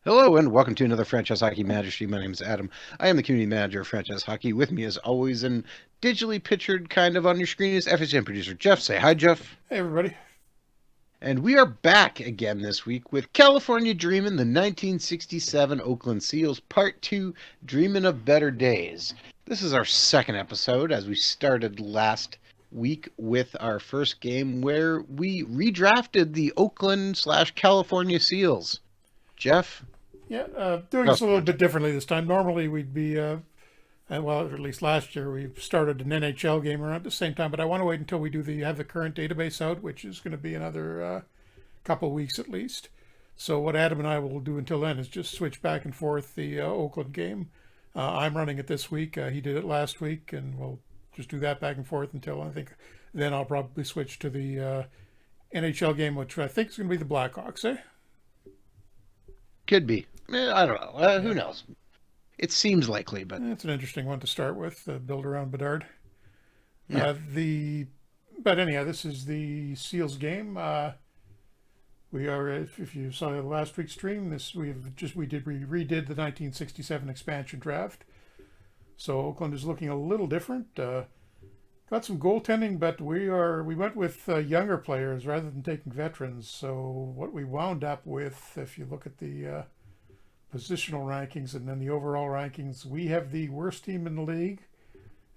Hello and welcome to another Franchise Hockey Manager Stream. My name is Adam. I am the community manager of Franchise Hockey. With me, as always, and digitally pictured kind of on your screen is FSM producer Jeff. Say hi, Jeff. Hey, everybody. And we are back again this week with California Dreamin', the 1967 Oakland Seals, Part 2, Dreamin' of Better Days. This is our second episode as we started last week with our first game where we redrafted the Oakland/California Seals. Jeff? Yeah, doing Oh, this a little bit differently this time. Normally, we'd be, well, at least last year, we started an NHL game around the same time, but I want to wait until we have the current database out, which is going to be another couple weeks at least. So what Adam and I will do until then is just switch back and forth the Oakland game. I'm running it this week. He did it last week, and we'll just do that back and forth until I think then I'll probably switch to the NHL game, which I think is going to be the Blackhawks, eh? could be. I don't know. Who Yeah. knows? It seems likely, but It's an interesting one to start with, build around Bedard. yeah. But anyhow, this is the Seals game. We are, if you saw last week's stream, we redid the 1967 expansion draft. So Oakland is looking a little different. Got some goaltending, but we went with younger players rather than taking veterans. So what we wound up with, if you look at the positional rankings and then the overall rankings, we have the worst team in the league,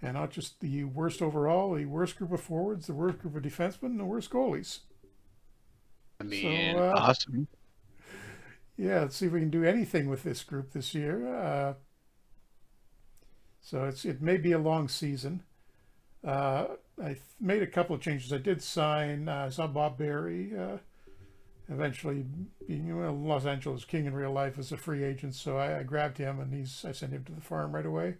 and not just the worst overall, the worst group of forwards, the worst group of defensemen, and the worst goalies. I So, mean, awesome. yeah, let's see if we can do anything with this group this year. So it may be a long season. I made a couple of changes. I did sign, I saw Bob Berry eventually being Los Angeles King in real life as a free agent. So I grabbed him and I sent him to the farm right away.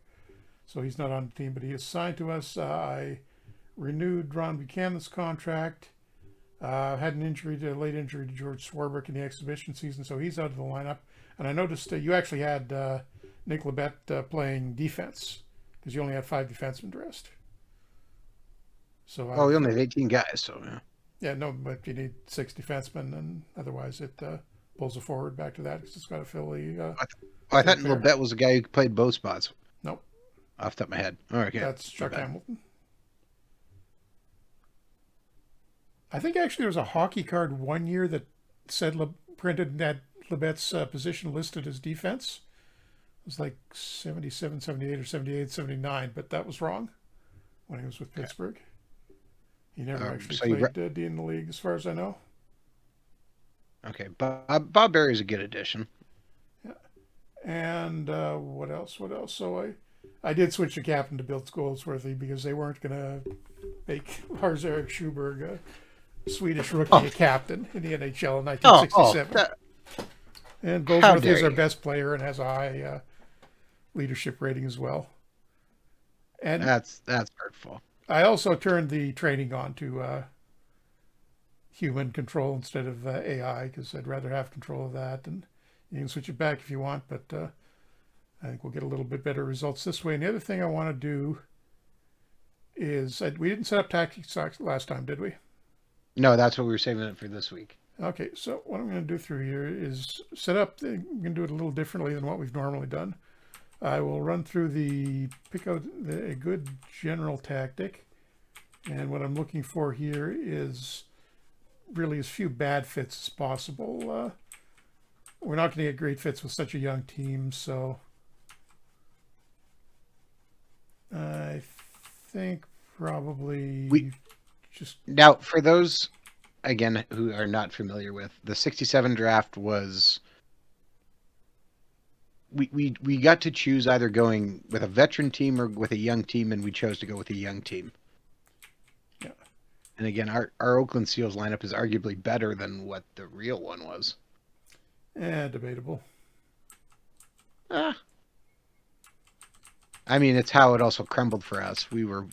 So he's not on the team, but he is signed to us. I renewed Ron Buchanan's contract. Had a late injury to George Swarbrick in the exhibition season, so he's out of the lineup. And I noticed you actually had Nick Labette playing defense because you only had 5 defensemen dressed. So Oh, I we only thought, have 18 guys, so yeah. yeah, no, but you need 6 defensemen, and otherwise it pulls a forward back to that because it's got to I fill a thought pair. Lobet was the guy who played both spots Nope, off the top of my head. All right, yeah, that's my Chuck bad. Hamilton. I think actually there was a hockey card one year that said printed that Labette's position listed as defense. It was like 77, 78, or 78, 79, but that was wrong when he was with Okay. Pittsburgh. He never actually So you, played D in the league, as far as I know. okay, Bob Berry is a good addition. Yeah. And what else? What else? So I did switch the captain to Bill Goldsworthy because they weren't going to make Lars Erik Schuberg a Swedish rookie Oh, a captain in the NHL in oh, 1967. And how Goldsworthy dare is our you? best player and has a high leadership rating as well. And That's hurtful. I also turned the training on to human control instead of AI because I'd rather have control of that. And you can switch it back if you want, but I think we'll get a little bit better results this way. And the other thing I want to do is we didn't set up tactics last time, did we? No, that's what we were saving it for this week. Okay, so what I'm going to do through here is set up, we're going to do it a little differently than what we've normally done. I will run through pick out a good general tactic. And what I'm looking for here is really as few bad fits as possible. We're not going to get great fits with such a young team, so I think probably We just Now for those again who are not familiar with the 67 draft was we got to choose either going with a veteran team or with a young team, and we chose to go with a young team. yeah. And again, our Oakland Seals lineup is arguably better than what the real one was. Debatable. Ah, I mean, it's how it also crumbled for us. We were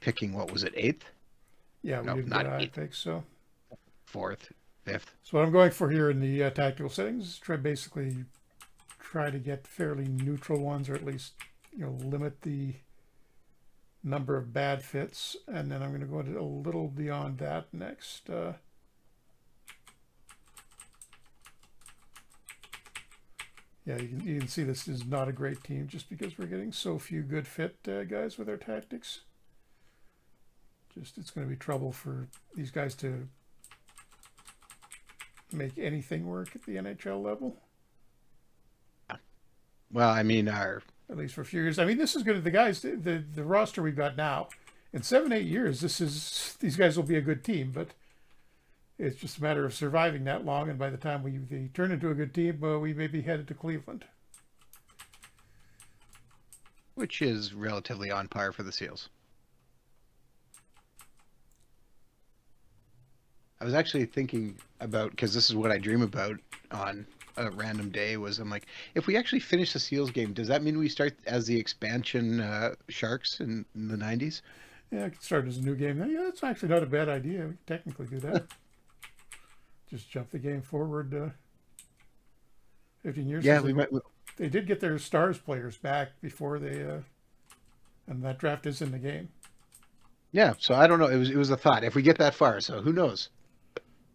picking, what was it, eighth? Yeah, we No, didn't get not high eighth, picks, so. fourth, fifth. So what I'm going for here in the tactical settings is try to get fairly neutral ones, or at least limit the number of bad fits, and then I'm going to go a little beyond that next. Yeah, you can see this is not a great team just because we're getting so few good fit guys with our tactics. Just it's going to be trouble for these guys to make anything work at the NHL level. Well, I mean, our At least for a few years. I mean, this is good. The guys, the roster we've got now, in 7, 8 years, these guys will be a good team. But it's just a matter of surviving that long. And by the time they turn into a good team, we may be headed to Cleveland. which is relatively on par for the Seals. I was actually thinking about, because this is what I dream about on a random day, was I'm like, if we actually finish the Seals game, does that mean we start as the expansion Sharks in the 90s? Yeah, it could start as a new game. Yeah, that's actually not a bad idea. We could technically do that. Just jump the game forward 15 years. Yeah, They, we might. they did get their Stars players back before and that draft is in the game. Yeah, so I don't know. It was a thought. If we get that far, so who knows?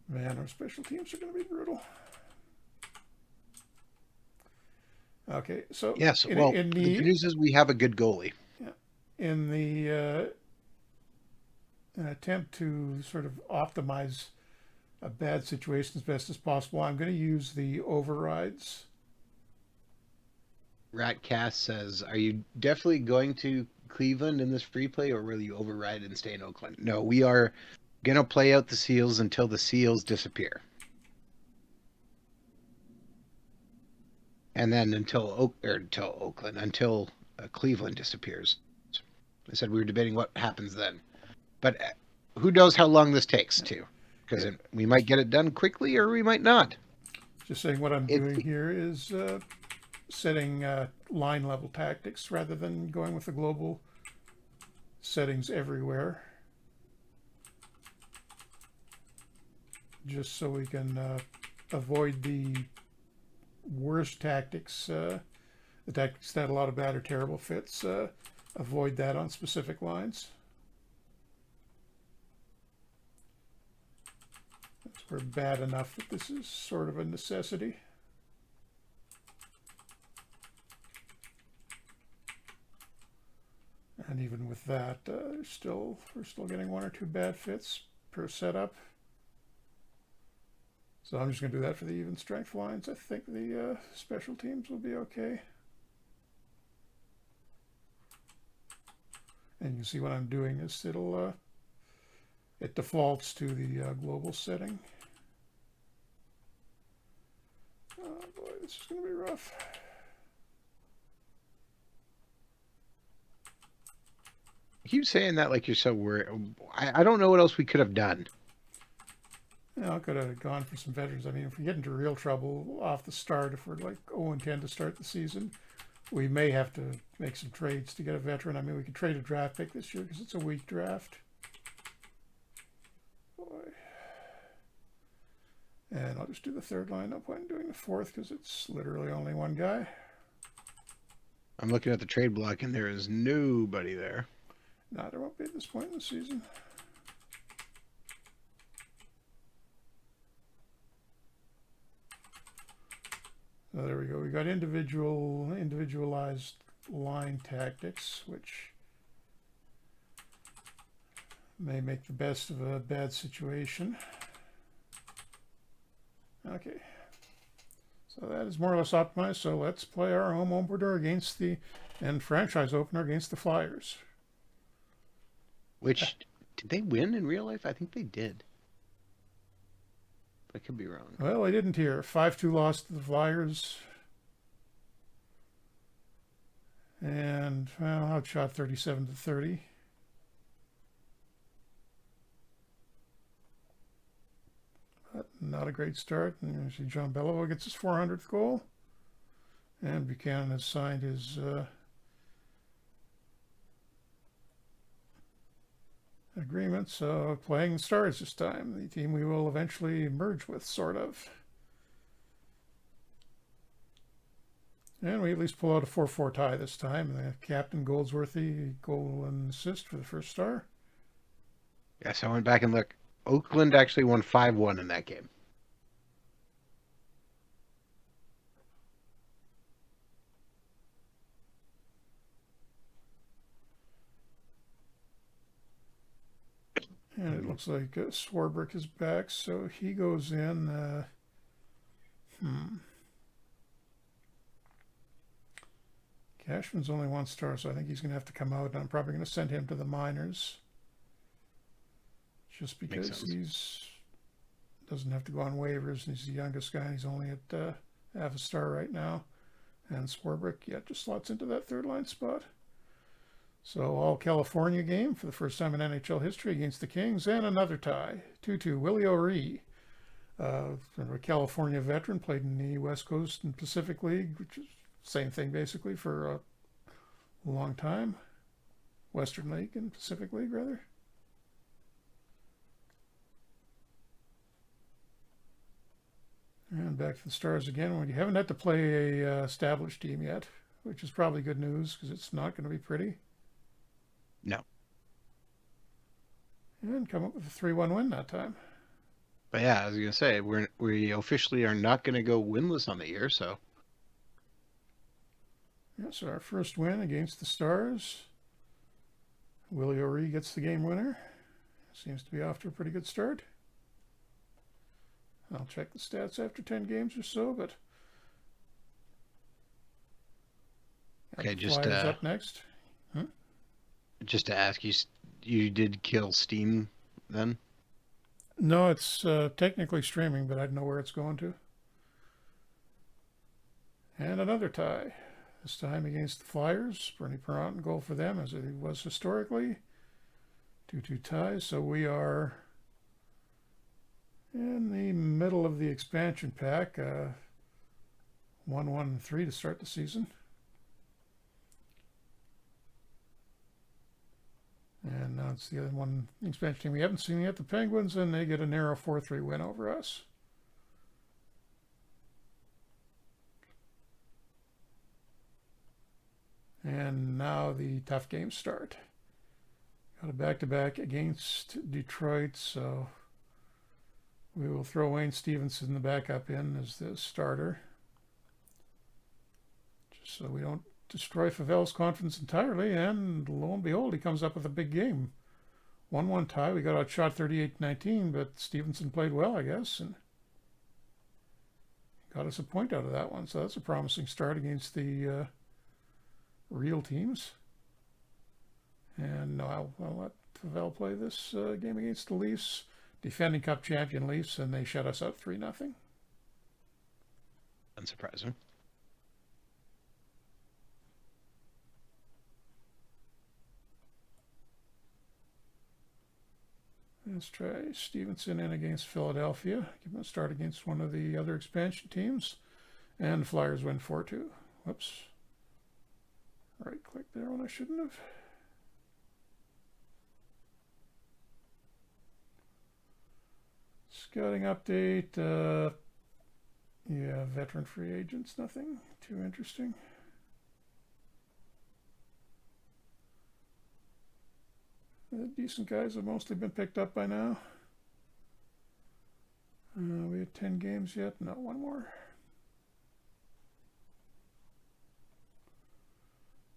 Man, our special teams are going to be brutal. Okay, so Yes. Well, the good news is we have a good goalie. in the an attempt to sort of optimize a bad situation as best as possible, I'm going to use the overrides. Ratcast says, "Are you definitely going to Cleveland in this free play, or will you override and stay in Oakland?" No, we are gonna play out the Seals until the Seals disappear, and then until Oakland, until Cleveland disappears. I said we were debating what happens then, but who knows how long this takes too, because we might get it done quickly or we might not. Just saying what I'm doing here is setting line level tactics rather than going with the global settings everywhere. Just so we can avoid the worst tactics, the tactics that a lot of bad or terrible fits, avoid that on specific lines. We're bad enough that this is sort of a necessity. And even with that, we're still getting 1 or 2 bad fits per setup. So I'm just going to do that for the even strength lines. I think the special teams will be okay. And you can see what I'm doing is it defaults to the global setting. Oh boy, this is going to be rough. You keep saying that like you're so worried. I don't know what else we could have done. I could have gone for some veterans. I mean, if we get into real trouble off the start, if we're like 0-10 to start the season, we may have to make some trades to get a veteran. I mean, we could trade a draft pick this year because it's a weak draft. Boy. And I'll just do the third line. No point in doing the fourth because it's literally only one guy. I'm looking at the trade block and there is nobody there. No, there won't be at this point in the season. So there we go. We got individualized line tactics, which may make the best of a bad situation. Okay. So that is more or less optimized. So let's play our home opener against and franchise opener against the Flyers. Which, did they win in real life? I think they did. I could be wrong. Well, I didn't hear. 5-2 loss to the Flyers. And, well, outshot 37-30. But not a great start. And you see John Bellow gets his 400th goal. And Buchanan has signed his agreement. So playing the Stars this time, the team we will eventually merge with, sort of. And we at least pull out a 4-4 tie this time. The captain Goldsworthy goal and assist for the first star. Yes, I went back and looked. Oakland actually won 5-1 in that game. it looks like Swarbrick is back, so he goes in. Cashman's only 1 star, so I think he's going to have to come out, and I'm probably going to send him to the minors. Just because he's doesn't have to go on waivers, and he's the youngest guy. He's only at half a star right now. And Swarbrick, just slots into that third line spot. So all California game for the first time in NHL history against the Kings, and another tie, 2-2. Willie O'Ree, a California veteran, played in the West Coast and Pacific League, which is same thing basically for a long time. Western League and Pacific League, rather. And back to the Stars again. We haven't had to play a established team yet, which is probably good news because it's not going to be pretty. No. And come up with a 3-1 win that time. But yeah, I was going to say, we officially are not going to go winless on the year, so. Yeah, so our first win against the Stars. Willie O'Ree gets the game winner. Seems to be off to a pretty good start. I'll check the stats after 10 games or so, but okay, just up next. Just to ask, you did kill Steam then? No, it's technically streaming, but I don't know where it's going to. And another tie, this time against the Flyers. Bernie Perrant in goal for them, as it was historically. 2-2 ties, so we are in the middle of the expansion pack, 1-1-3 to start the season. And now it's the other one expansion team we haven't seen yet, the Penguins, and they get a narrow 4-3 win over us. And now the tough games start. Got a back-to-back against Detroit, so we will throw Wayne Stevenson, the backup, in as the starter, just so we don't destroy Favel's confidence entirely. And lo and behold, he comes up with a big game. 1-1 tie. We got outshot 38-19, but Stevenson played well, I guess, and got us a point out of that one. So that's a promising start against the real teams. And I'll let Favel play this game against the Leafs. Defending Cup champion Leafs, and they shut us out 3-0. Unsurprising. Let's try Stevenson in against Philadelphia. Give him a start against one of the other expansion teams. And the Flyers win 4-2. Whoops. Right-click there when I shouldn't have. Scouting update. Yeah, veteran free agents, nothing too interesting. The decent guys have mostly been picked up by now. We had 10 games yet. No, one more.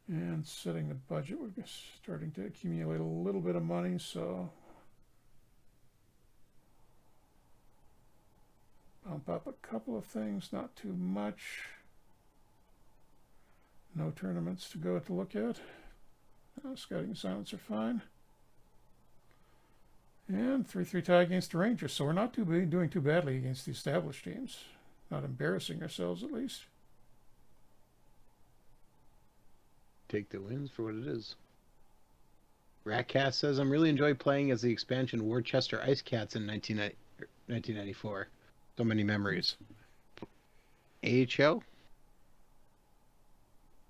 And setting the budget, we're starting to accumulate a little bit of money, so bump up a couple of things, not too much. No tournaments to go to look at. Scouting assignments are fine. And 3-3 tie against the Rangers. So we're not doing too badly against the established teams. Not embarrassing ourselves, at least. Take the wins for what it is. Ratcast says, I'm really enjoying playing as the expansion Worcester Ice Cats in 1994. So many memories. AHL?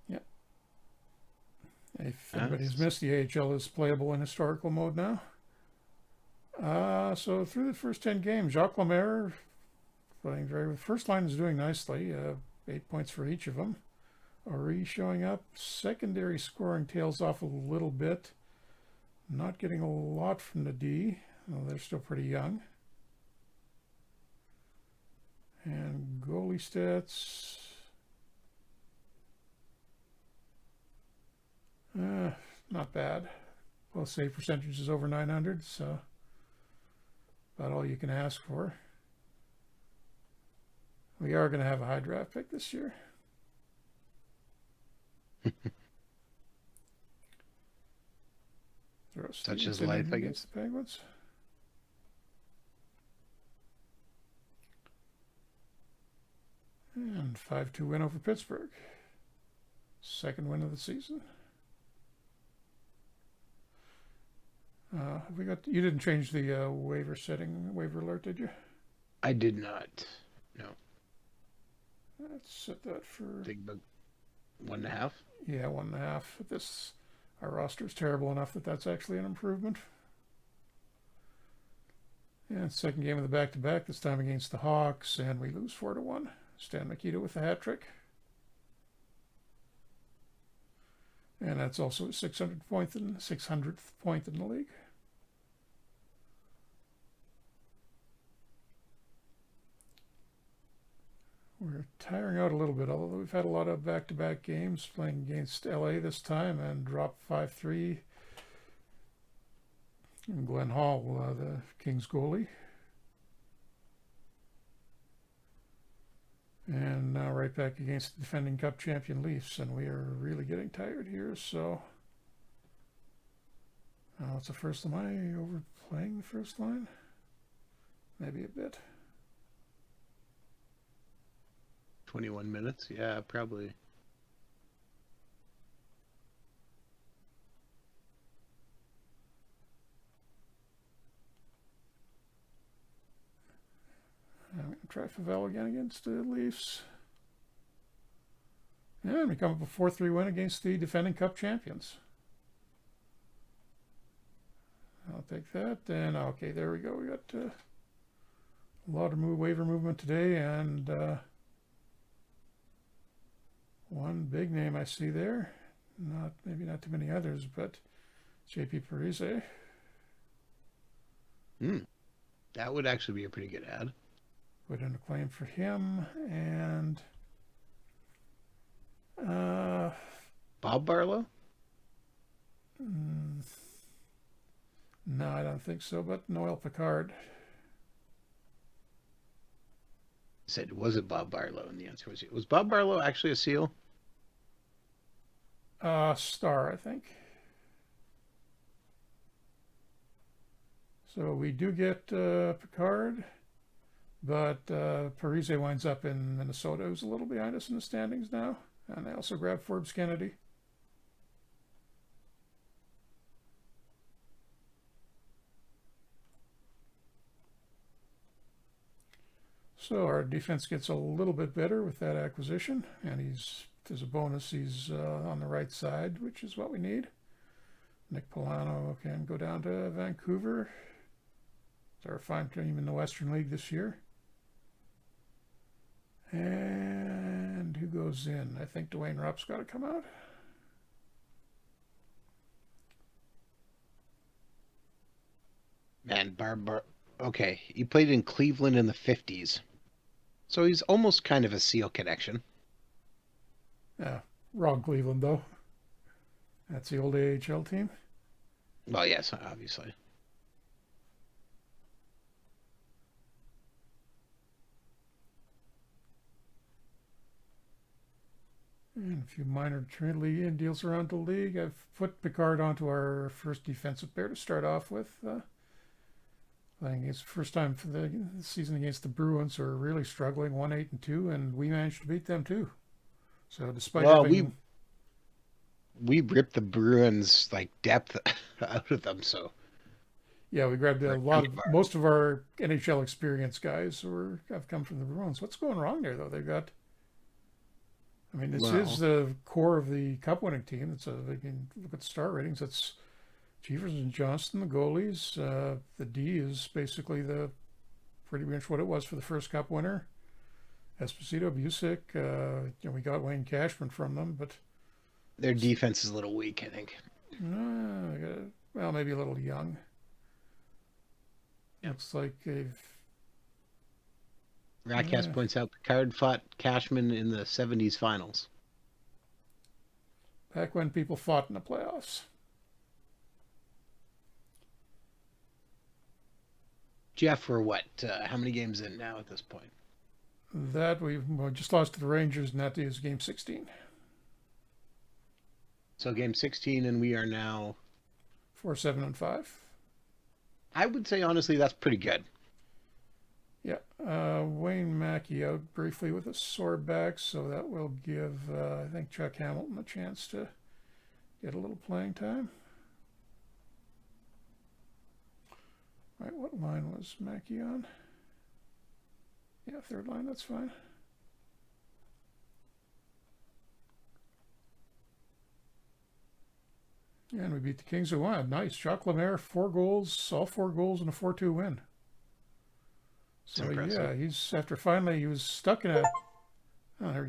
Yeah. If anybody's missed, the AHL is playable in historical mode now. So through the first 10 games, Jacques Lemaire playing the first line is doing nicely. 8 points for each of them. Ori showing up. Secondary scoring tails off a little bit. Not getting a lot from the D. Well, they're still pretty young. And goalie stats. Not bad. Both save percentage is over 900, so about all you can ask for. We are going to have a high draft pick this year. Throw Such is Stevenson life, in I guess. against the Penguins. And 5-2 win over Pittsburgh. Second win of the season. We got. You didn't change the waiver alert, did you? I did not. No. Let's set that for Big bug. 1.5. Yeah, 1.5. Our roster is terrible enough that that's actually an improvement. And second game of the back-to-back, this time against the Hawks, and we lose 4-1. Stan Mikita with the hat trick. And that's also his 600th point in the league. We're tiring out a little bit, although we've had a lot of back-to-back games, playing against LA this time and dropped 5-3. And Glenn Hall, the Kings goalie. And now right back against the defending Cup champion Leafs, and we are really getting tired here, so... what's the first line? Am I overplaying the first line? Maybe a bit. 21 minutes? Yeah, probably. I'm going to try Favell again against the Leafs. And we come up with a 4-3 win against the defending Cup champions. I'll take that. And okay, there we go. We got a lot of waiver movement today, and one big name I see there. Maybe not too many others, but JP Parise. That would actually be a pretty good ad. Put in a claim for him, and Bob Barlow? No, I don't think so, but Noel Picard. Said, was it Bob Barlow? And the answer was Bob Barlow actually a SEAL? Star, I think. So we do get Picard, but Parise winds up in Minnesota, who's a little behind us in the standings now. And they also grab Forbes Kennedy. So our defense gets a little bit better with that acquisition, and there's a bonus, he's on the right side, which is what we need. Nick Polano can go down to Vancouver. It's our fine team in the Western League this year. And who goes in? I think Dwayne Rupp's got to come out. Man, okay, he played in Cleveland in the 50s. So he's almost kind of a SEAL connection. Yeah, wrong Cleveland, though. That's the old AHL team. Well, yes, obviously. And a few minor trade deals around the league. I've put Picard onto our first defensive pair to start off with. Playing against first time for the season against the Bruins, who are really struggling, 1-8-2, and we managed to beat them too. So despite we ripped the Bruins like depth out of them. So yeah, we grabbed most of our NHL experience guys have come from the Bruins. What's going wrong there though? They've got. I mean, this is the core of the cup-winning team. They can look at the star ratings. That's Cheevers and Johnston, the goalies. The D is basically pretty much what it was for the first cup winner. Esposito, Busick. We got Wayne Cashman from them, but their defense is a little weak, I think. Well, maybe a little young. Yep. Looks like they've. Ratcast points out Picard fought Cashman in the 70s finals. Back when people fought in the playoffs. Jeff, we're what? How many games in now at this point? That we just lost to the Rangers, and that is game 16. So game 16, and we are now. 4-7-5. I would say honestly, that's pretty good. Yeah, Wayne Mackey out briefly with a sore back, so that will give, I think, Chuck Hamilton a chance to get a little playing time. All right, what line was Mackey on? Yeah, third line, that's fine. And we beat the Kings who won. Nice. Jacques Lemaire, 4 goals, all 4 goals, and a 4-2 win. So, yeah, he's, after finally, he was stuck in a,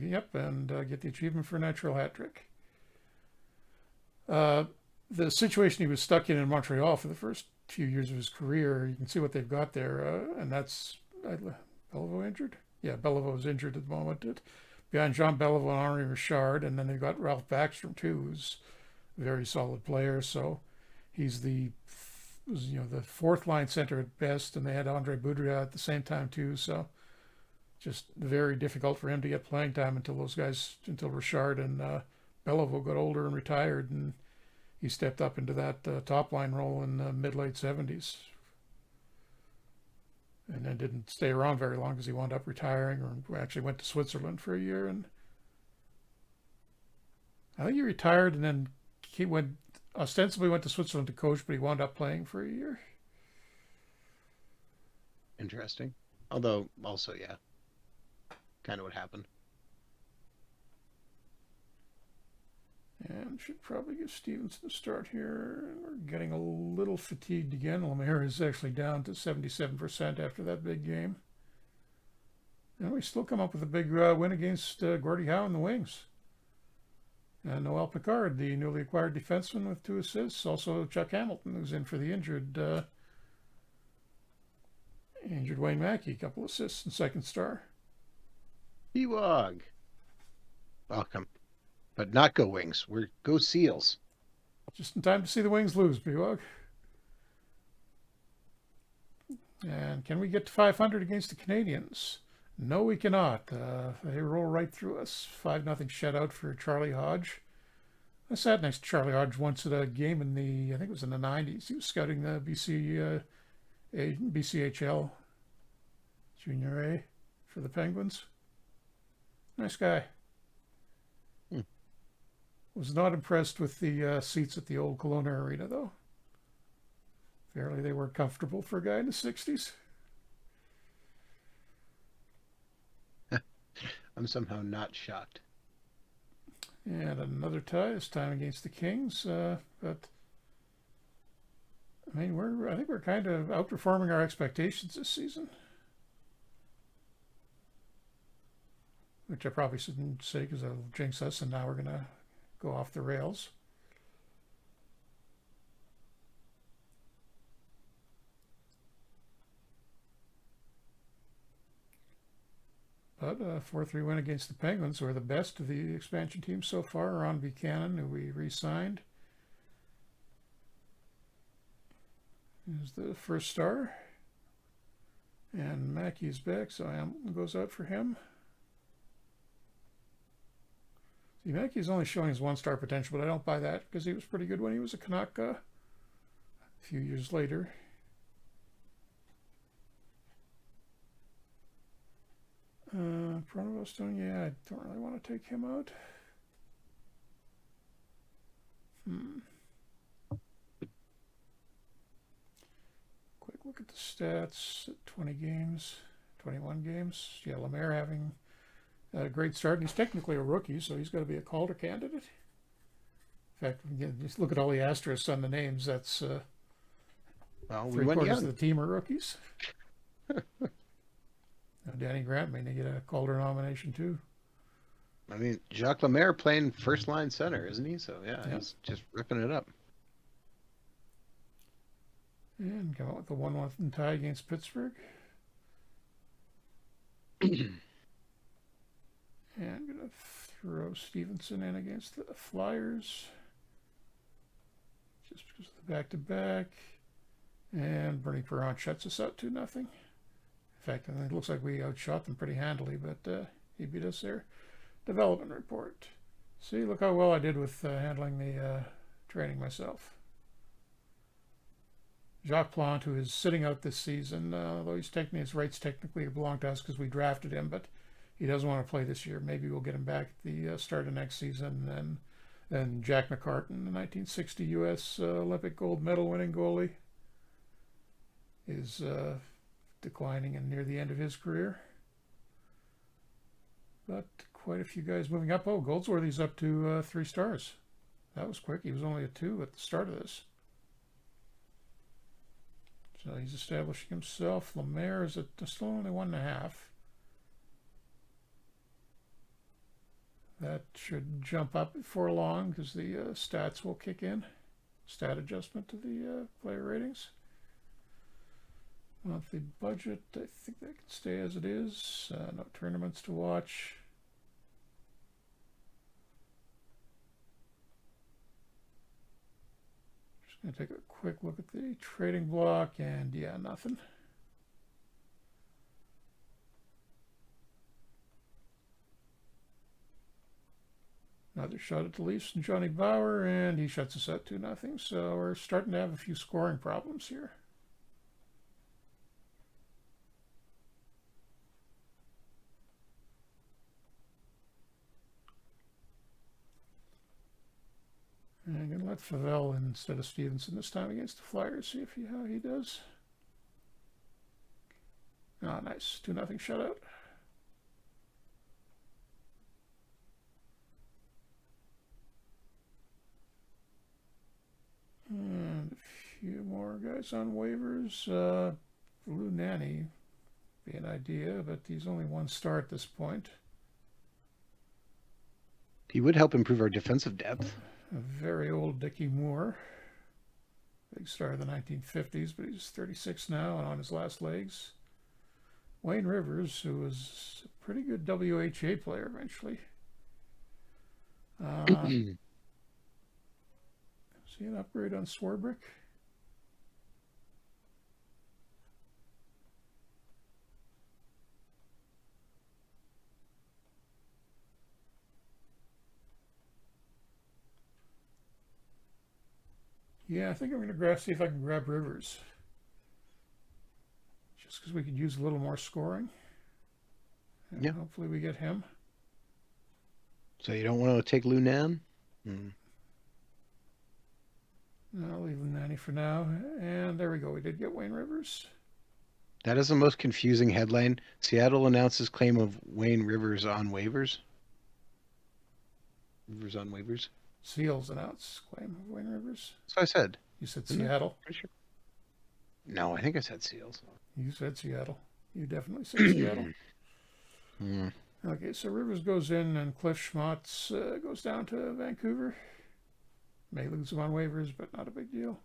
yep, and get the achievement for a natural hat trick. The situation he was stuck in Montreal for the first few years of his career, you can see what they've got there, and that's Beliveau injured? Yeah, Beliveau is injured at the moment. Behind Jean Beliveau and Henri Richard, and then they've got Ralph Backstrom, too, who's a very solid player. So he's the fourth line center at best, and they had Andre Boudria at the same time, too. So just very difficult for him to get playing time until Richard and Beliveau got older and retired, and he stepped up into that top line role in the mid-late 70s. And then didn't stay around very long because he wound up retiring, or actually went to Switzerland for a year. And I think he retired, and then he ostensibly went to Switzerland to coach, but he wound up playing for a year. Interesting. Although, also, yeah, kind of what happened. And should probably give Stevenson a start here. We're getting a little fatigued again. Lemaire is actually down to 77% after that big game. And we still come up with a big win against Gordie Howe and the Wings. And Noel Picard, the newly acquired defenseman with 2 assists. Also Chuck Hamilton, who's in for the injured Wayne Mackey, a couple assists and second star. Ewog. Welcome. But not go Wings. Go Seals. Just in time to see the Wings lose, Ewog. And can we get to 500 against the Canadians? No, we cannot. They roll right through us. 5-0 shutout for Charlie Hodge. I sat next to Charlie Hodge once at a game in I think it was in the 90s. He was scouting the BCHL Junior A for the Penguins. Nice guy. Was not impressed with the seats at the old Kelowna Arena, though. Apparently they weren't comfortable for a guy in the 60s. I'm somehow not shocked. And another tie, this time against the Kings. But I mean, I think we're kind of outperforming our expectations this season. Which I probably shouldn't say because that'll jinx us, and now we're going to go off the rails. But a 4-3 win against the Penguins, who are the best of the expansion teams so far. Ron Buchanan, who we re-signed, is the first star. And Mackey's back, so Hamilton goes out for him. See, Mackey's only showing his 1-star potential, but I don't buy that because he was pretty good when he was a Canuck a few years later. Pronovost, yeah, I don't really want to take him out. Quick look at the stats. 20 games, 21 games. Yeah, Lemaire having a great start. And he's technically a rookie, so he's got to be a Calder candidate. In fact, again, just look at all the asterisks on the names. That's well, 3/4 of the team are rookies. Danny Grant may get a Calder nomination too. I mean, Jacques Lemaire playing first line center, isn't he? So yeah, he's just ripping it up. And come out with the 1-1 tie against Pittsburgh. And I'm gonna throw Stevenson in against the Flyers, just because of the back-to-back. And Bernie Perron shuts us out 2-0. In fact, it looks like we outshot them pretty handily, but he beat us there. Development report. See, look how well I did with handling the training myself. Jacques Plante, who is sitting out this season, although his rights technically belong to us because we drafted him, but he doesn't want to play this year. Maybe we'll get him back at the start of next season. And then Jack McCartan, the 1960 U.S. Olympic gold medal winning goalie, is declining and near the end of his career. But quite a few guys moving up. Oh, Goldsworthy's up to 3 stars. That was quick. He was only a 2 at the start of this. So he's establishing himself. Lemaire is still only 1.5. That should jump up before long because the stats will kick in. Stat adjustment to the player ratings. Monthly budget, I think that can stay as it is. No tournaments to watch. Just going to take a quick look at the trading block, and yeah, nothing. Another shot at the Leafs and Johnny Bauer, and he shuts us out 2-0. So we're starting to have a few scoring problems here. And I'm going to let Favell in instead of Stevenson this time against the Flyers, see how he does. Oh, nice. 2-0 shutout. And a few more guys on waivers. Lou Nanny be an idea, but he's only 1 star at this point. He would help improve our defensive depth. A very old Dickie Moore. Big star of the 1950s, but he's 36 now and on his last legs. Wayne Rivers, who was a pretty good WHA player eventually. See an upgrade on Swarbrick? Yeah, I think I'm going to see if I can grab Rivers. Just because we could use a little more scoring. And yeah. Hopefully we get him. So you don't want to take Lunan? I'll leave Nanny for now. And there we go. We did get Wayne Rivers. That is the most confusing headline. Seattle announces claim of Wayne Rivers on waivers. Rivers on waivers. Seals announced claim of Wayne Rivers. That's what I said. You said Seattle? Pretty sure. No, I think I said Seals. You said Seattle. You definitely said Seattle. Mm. Okay, so Rivers goes in and Cliff Schmatz goes down to Vancouver. May lose him on waivers, but not a big deal.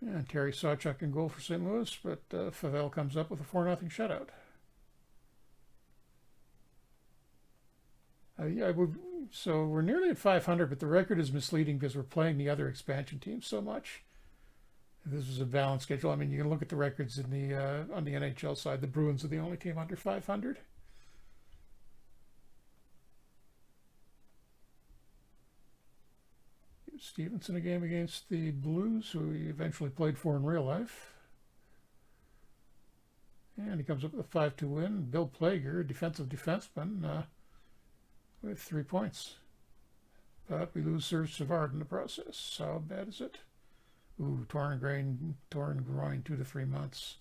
And Terry Sawchuk in goal for St. Louis, but Favell comes up with a 4-0 shutout. So we're nearly at 500, but the record is misleading because we're playing the other expansion teams so much. If this was a balanced schedule, I mean, you can look at the records in the on the NHL side. The Bruins are the only team under 500. Stevenson a game against the Blues, who he eventually played for in real life. And he comes up with a 5-2 win. Bill Plager, defensive defenseman, with 3 points. But we lose Serge Savard in the process. How bad is it? Ooh, torn groin 2 to 3 months.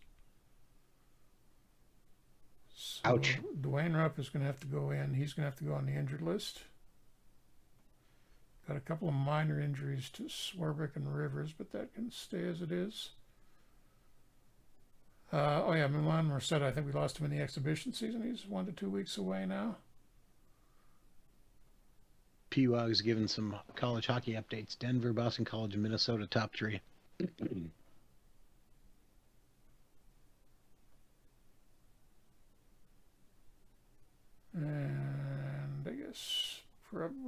So Ouch. Dwayne Rupp is going to have to go in. He's going to have to go on the injured list. Got a couple of minor injuries to Swarbrick and Rivers, but that can stay as it is. Oh yeah, Milan Morissette, I think we lost him in the exhibition season. He's 1 to 2 weeks away now. PWAG's given some college hockey updates. Denver, Boston College, and Minnesota top 3. And I guess probably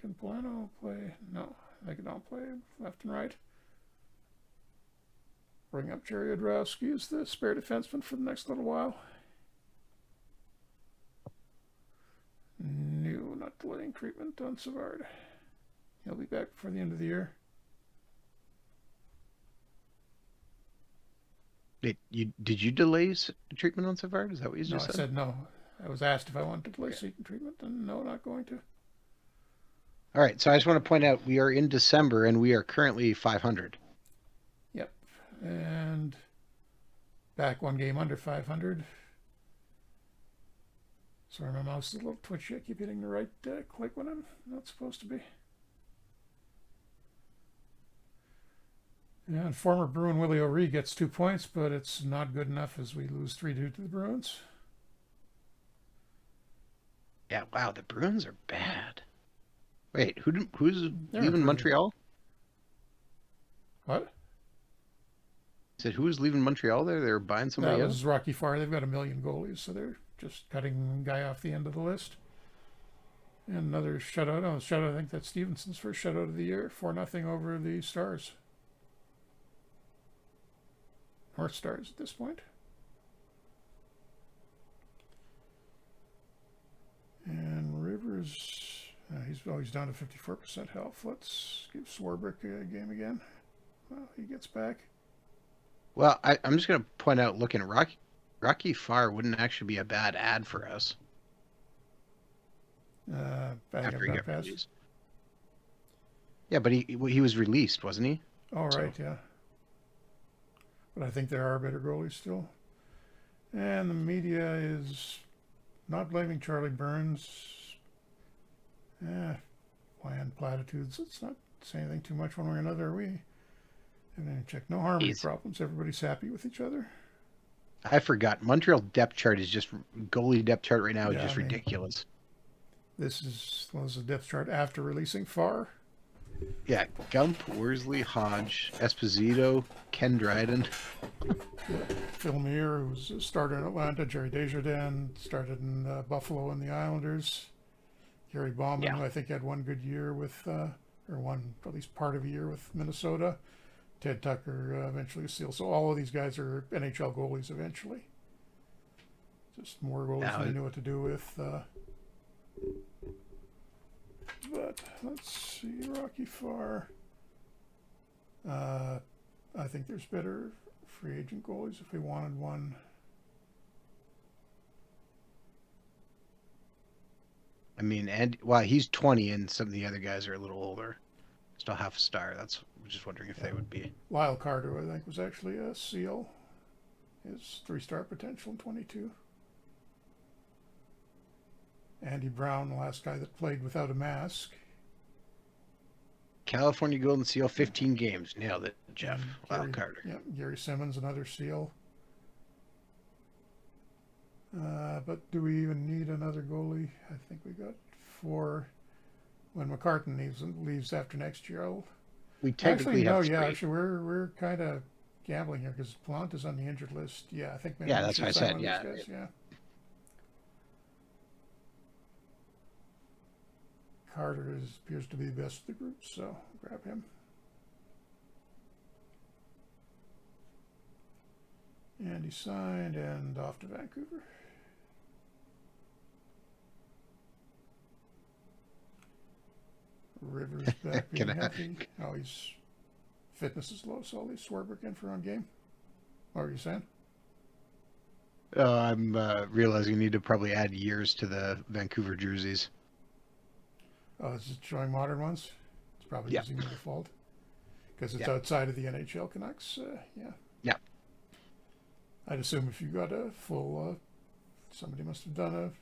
can Bueno play? No, they can all play left and right. Bring up Jerry Odrowski as the spare defenseman for the next little while. No, not delaying treatment on Savard. He'll be back before the end of the year. Did you delay treatment on Savard? Is that what you No, just I said? said no. I was asked if I wanted to delay Okay. season treatment, and no, not going to. All right. So I just want to point out we are in December and we are currently 500. Yep. And back one game under 500. Sorry, my mouse is a little twitchy. I keep hitting the right click when I'm not supposed to be. And former Bruin Willie O'Ree gets 2 points, but it's not good enough as we lose 3-2 to the Bruins. Yeah. Wow. The Bruins are bad. Wait, who's They're leaving improving. Montreal? What? Said who was leaving Montreal there? They were buying somebody That out? was Rocky Far. They've got a million goalies, so they're just cutting a guy off the end of the list. And another shutout. Oh, shutout. I think that's Stevenson's first shutout of the year. 4-0 over the Stars. North Stars at this point. And Rivers, he's down to 54% health. Let's give Swarbrick a game again. Well, he gets back. Well, I'm just going to point out, looking at Rocky Far wouldn't actually be a bad ad for us I think after I've he got got past. released. Yeah, but he was released, wasn't he? All right, So yeah. But I think there are better goalies still. And the media is not blaming Charlie Burns. Bland platitudes. Let's not say anything too much one way or another. We haven't checked. No harmony he's. problems. Everybody's happy with each other. I forgot. Montreal depth chart is just goalie depth chart right now is Yeah, just I mean, ridiculous. this was a depth chart after releasing Farr. Yeah, Gump, Worsley, Hodge, Esposito, Ken Dryden. Phil Muir, who's a starter in Atlanta. Jerry Desjardins started in Buffalo and the Islanders. Gary Bauman, Yeah. who I think had one good year with, or one at least part of a year with Minnesota. Ted Tucker eventually a Seal. So all of these guys are NHL goalies eventually. Just more goalies Now, than they knew what to do with. But let's see, Rocky Far. I think there's better free agent goalies if we wanted one. I mean, and he's 20, and some of the other guys are a little older, still half a star. That's I'm just wondering if they would be. Lyle Carter, I think, was actually a Seal. His 3-star potential in 22. Andy Brown, the last guy that played without a mask. California Golden Seal, 15 games, nailed it, Jeff. Gary, Carter. Yeah, Gary Simmons, another Seal. But do we even need another goalie? I think we got 4. When McCartan leaves after next year, We technically actually no. have 3. Yeah, actually we're kind of gambling here because Plant is on the injured list. Yeah, I think maybe Yeah, we that's should what I sign said. one Yeah. of these guys. Yeah. Carter appears to be the best of the group, so grab him. And he signed and off to Vancouver. Rivers back being healthy. Oh, his fitness is low, so I'll leave Swarbrick in for on game. What were you saying? I'm realizing you need to probably add years to the Vancouver jerseys. Oh, is it showing modern ones? It's probably Yeah. using the default because it's Yeah. outside of the NHL Canucks. Yeah. Yeah. I'd assume if you got a full, somebody must have done a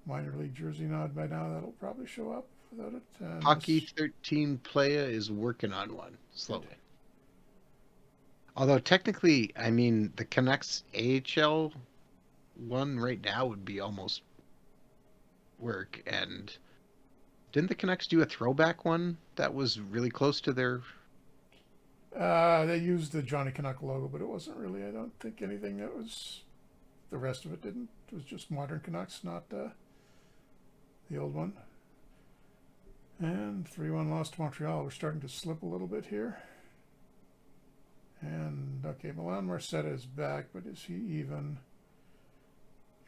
minor league jersey nod by now. That'll probably show up without it. Hockey 13 Playa is working on one slowly. Although technically, I mean, the Canucks AHL one right now would be almost work. And didn't the Canucks do a throwback one that was really close to their? They used the Johnny Canuck logo, but it wasn't really. I don't think anything that was. The rest of it didn't. It was just modern Canucks, not the old one. And 3-1 loss to Montreal. We're starting to slip a little bit here. And, okay, Milan Marcetta is back, but is he even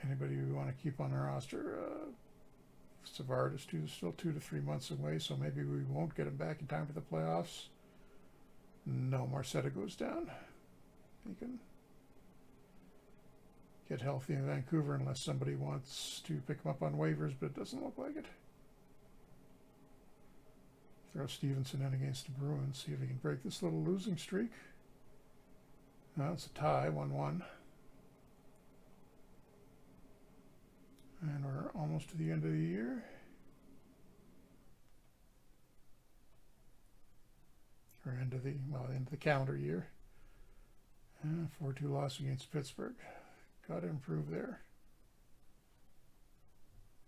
anybody we want to keep on our roster? Savard is still 2 to 3 months away, so maybe we won't get him back in time for the playoffs. No, Marcetta goes down. He can get healthy in Vancouver unless somebody wants to pick him up on waivers, but it doesn't look like it. Throw Stevenson in against the Bruins, see if he can break this little losing streak. Now it's a tie, 1-1. And we're almost to the end of the year. Or end of the calendar year. 4-2 loss against Pittsburgh. Got to improve there.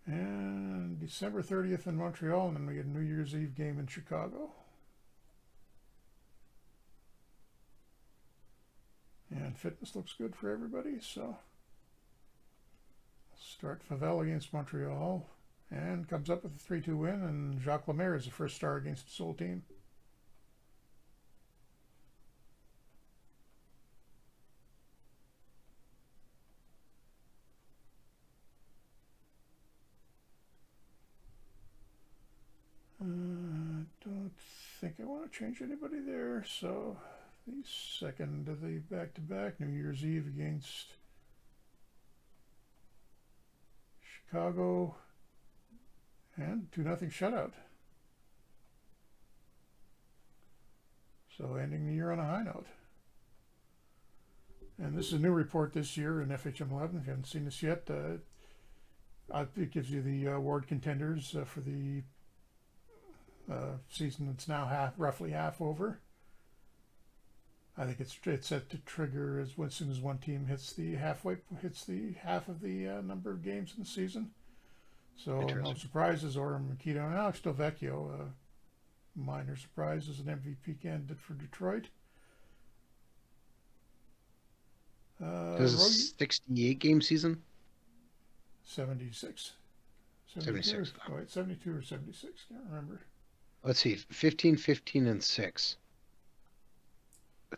And December 30th in Montreal, and then we get a New Year's Eve game in Chicago. And fitness looks good for everybody, so start Favel against Montreal, and comes up with a 3-2 win, and Jacques Lemaire is the first star against his whole team. Don't think I want to change anybody there, so the second of the back-to-back, New Year's Eve against Chicago, and 2-0 shutout. So ending the year on a high note. And this is a new report this year in FHM 11. If you haven't seen this yet, it gives you the award contenders for the season that's now roughly half over. I think it's set to trigger as soon as one team hits the half of the number of games in the season. So no surprises. Or Makito and Alex Delvecchio, minor surprise as an MVP candidate for Detroit. There's a 68 game season? 76. 76. Oh, wait, 72 or 76. Can't remember. Let's see. 15, 15, and 6.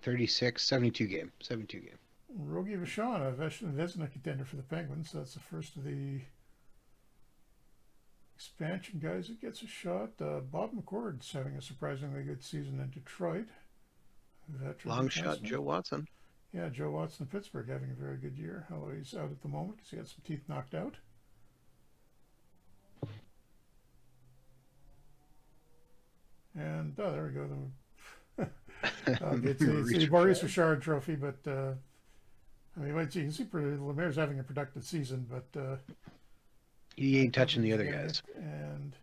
36, 72 game. 72 game. Rogie Vachon, a Vezina contender for the Penguins. That's the first of the expansion guys that gets a shot. Bob McCord's having a surprisingly good season in Detroit. Long shot, Joe Watson. Yeah, Joe Watson in Pittsburgh having a very good year, although he's out at the moment because he had some teeth knocked out. And there we go. It's the Maurice Richard Trophy, but I mean, you can see Lemaire's having a productive season, but he ain't touching the other guys. And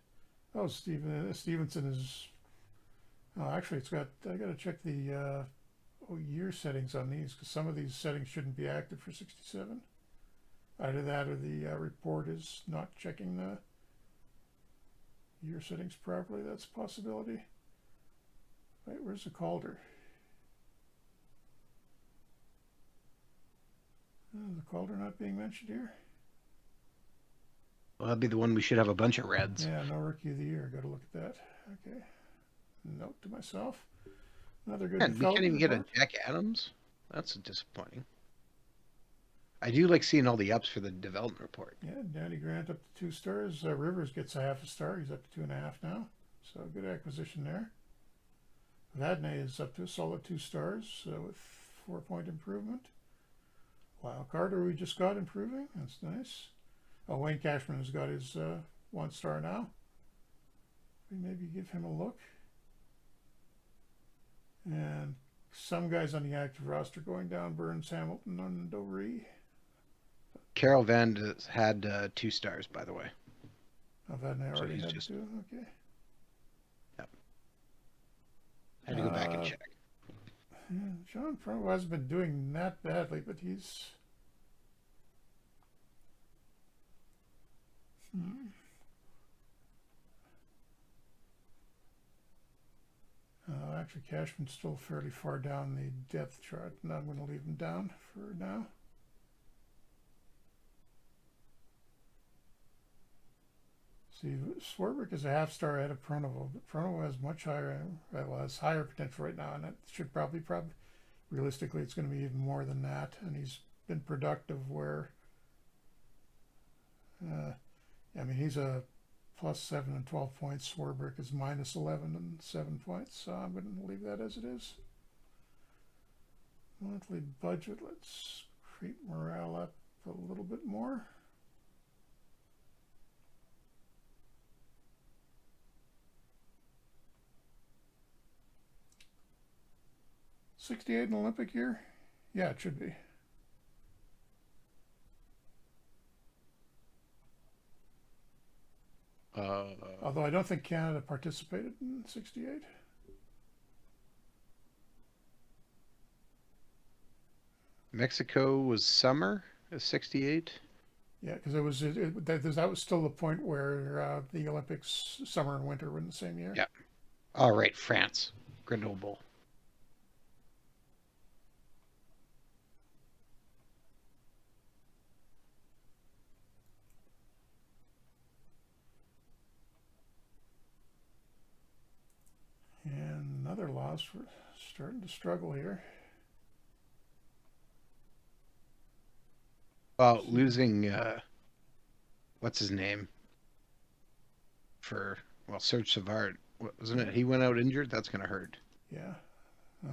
Stevenson is. Oh, actually, I got to check the year settings on these because some of these settings shouldn't be active for 67. Either that or the report is not checking the year settings properly. That's a possibility. Wait, where's the Calder? The Calder not being mentioned here? Well, that'd be the one we should have a bunch of reds. Yeah, no Rookie of the Year. Got to look at that. Okay. Note to myself. Another good We can't even get a Jack Adams? That's disappointing. I do like seeing all the ups for the development report. Yeah, Danny Grant up to 2 stars. Rivers gets a half a star. He's up to 2.5 now. So good acquisition there. Vadnais is up to a solid 2 stars with 4-point improvement. Lyle Carter we just got improving. That's nice. Oh, Wayne Cashman has got his 1 star now. We maybe give him a look. And some guys on the active roster going down: Burns, Hamilton, and Dovry. Carol Van had 2 stars, by the way. Oh, Vadnais already had 2. Okay. Yep. I had to go back and check. Yeah, John probably hasn't been doing that badly, but he's. Actually, Cashman's still fairly far down the depth chart, and I'm going to leave him down for now. See, Swarbrick is a half star ahead of Pronovo, but Pronovo has much higher, well, has higher potential right now, and it should probably, realistically, it's going to be even more than that. And he's been productive where, I mean, he's a +7 and 12 points. Swarbrick is -11 and 7 points. So I'm going to leave that as it is. Monthly budget. Let's creep morale up a little bit more. '68 an Olympic year? Yeah, it should be. Although I don't think Canada participated in '68. Mexico was summer of '68. Yeah, because that was still the point where the Olympics, summer and winter, were in the same year. Yeah. All right, France, Grenoble. And another loss. We're starting to struggle here. Well, losing what's his name for Serge Savard, wasn't it? He went out injured. That's gonna hurt. Yeah.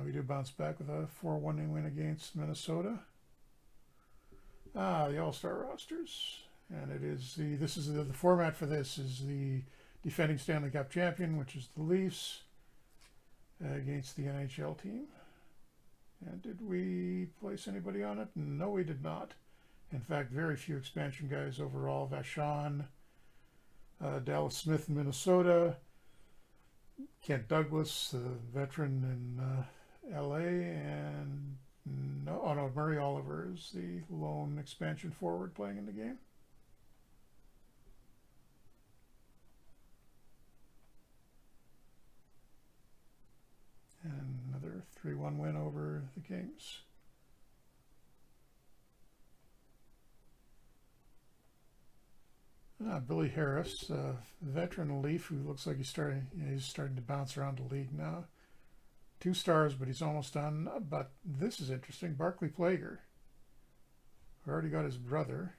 We do bounce back with a 4-1 win against Minnesota. The All-Star rosters. And it is the format for this is the defending Stanley Cup champion, which is the Leafs, against the NHL team. And did we place anybody on it? No, we did not. In fact, very few expansion guys overall. Vachon, Dallas Smith in Minnesota, Kent Douglas, the veteran in LA, and Murray Oliver is the lone expansion forward playing in the game. And another 3-1 win over the Kings. Billy Harris, veteran Leaf, who looks like he's starting to bounce around the league now. 2 stars, but he's almost done. But this is interesting. Barclay Plager, who already got his brother.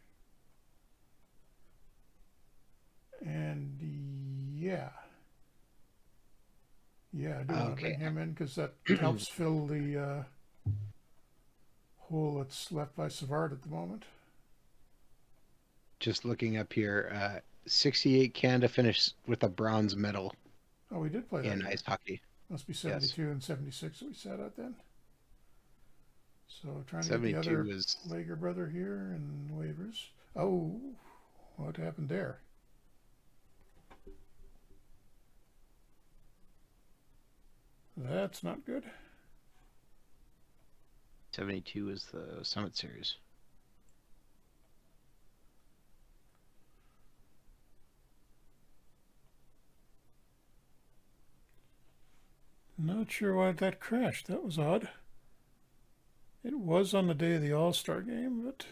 And yeah, I do want to bring him in because that helps fill the hole that's left by Savard at the moment. Just looking up here, '68 Canada finished with a bronze medal. Oh, we did play that in ice hockey. Must be 72 and 76 that we sat at then. So trying to get the other Lager brother here and waivers. Oh, what happened there? That's not good. 72 is the Summit Series. Not sure why that crashed. That was odd. It was on the day of the All-Star game, but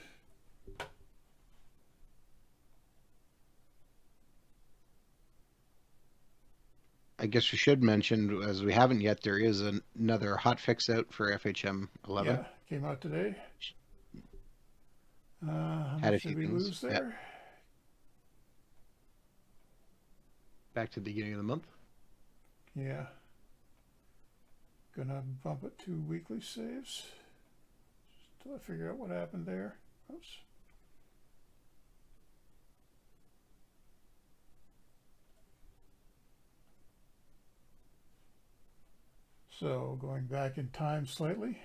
I guess we should mention, as we haven't yet, there is another hot fix out for FHM 11. Yeah, came out today. How Had a much few did we things. lose there? Yep. Back to the beginning of the month. Yeah. Gonna bump it to weekly saves until I figure out what happened there. Oops. So going back in time slightly.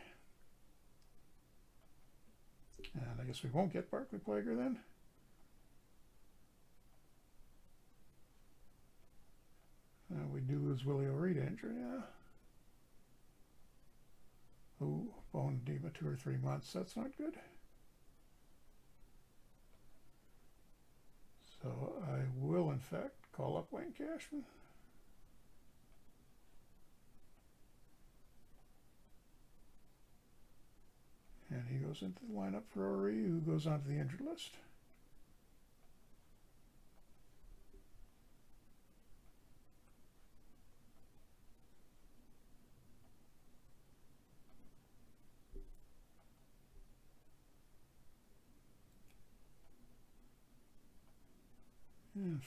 And I guess we won't get Barclay Plager then. We do lose Willie O'Reed injury, yeah. Ooh, bone edema 2 or 3 months. That's not good. So I will, in fact, call up Wayne Cashman. And he goes into the lineup for O'Reed, who goes onto the injured list.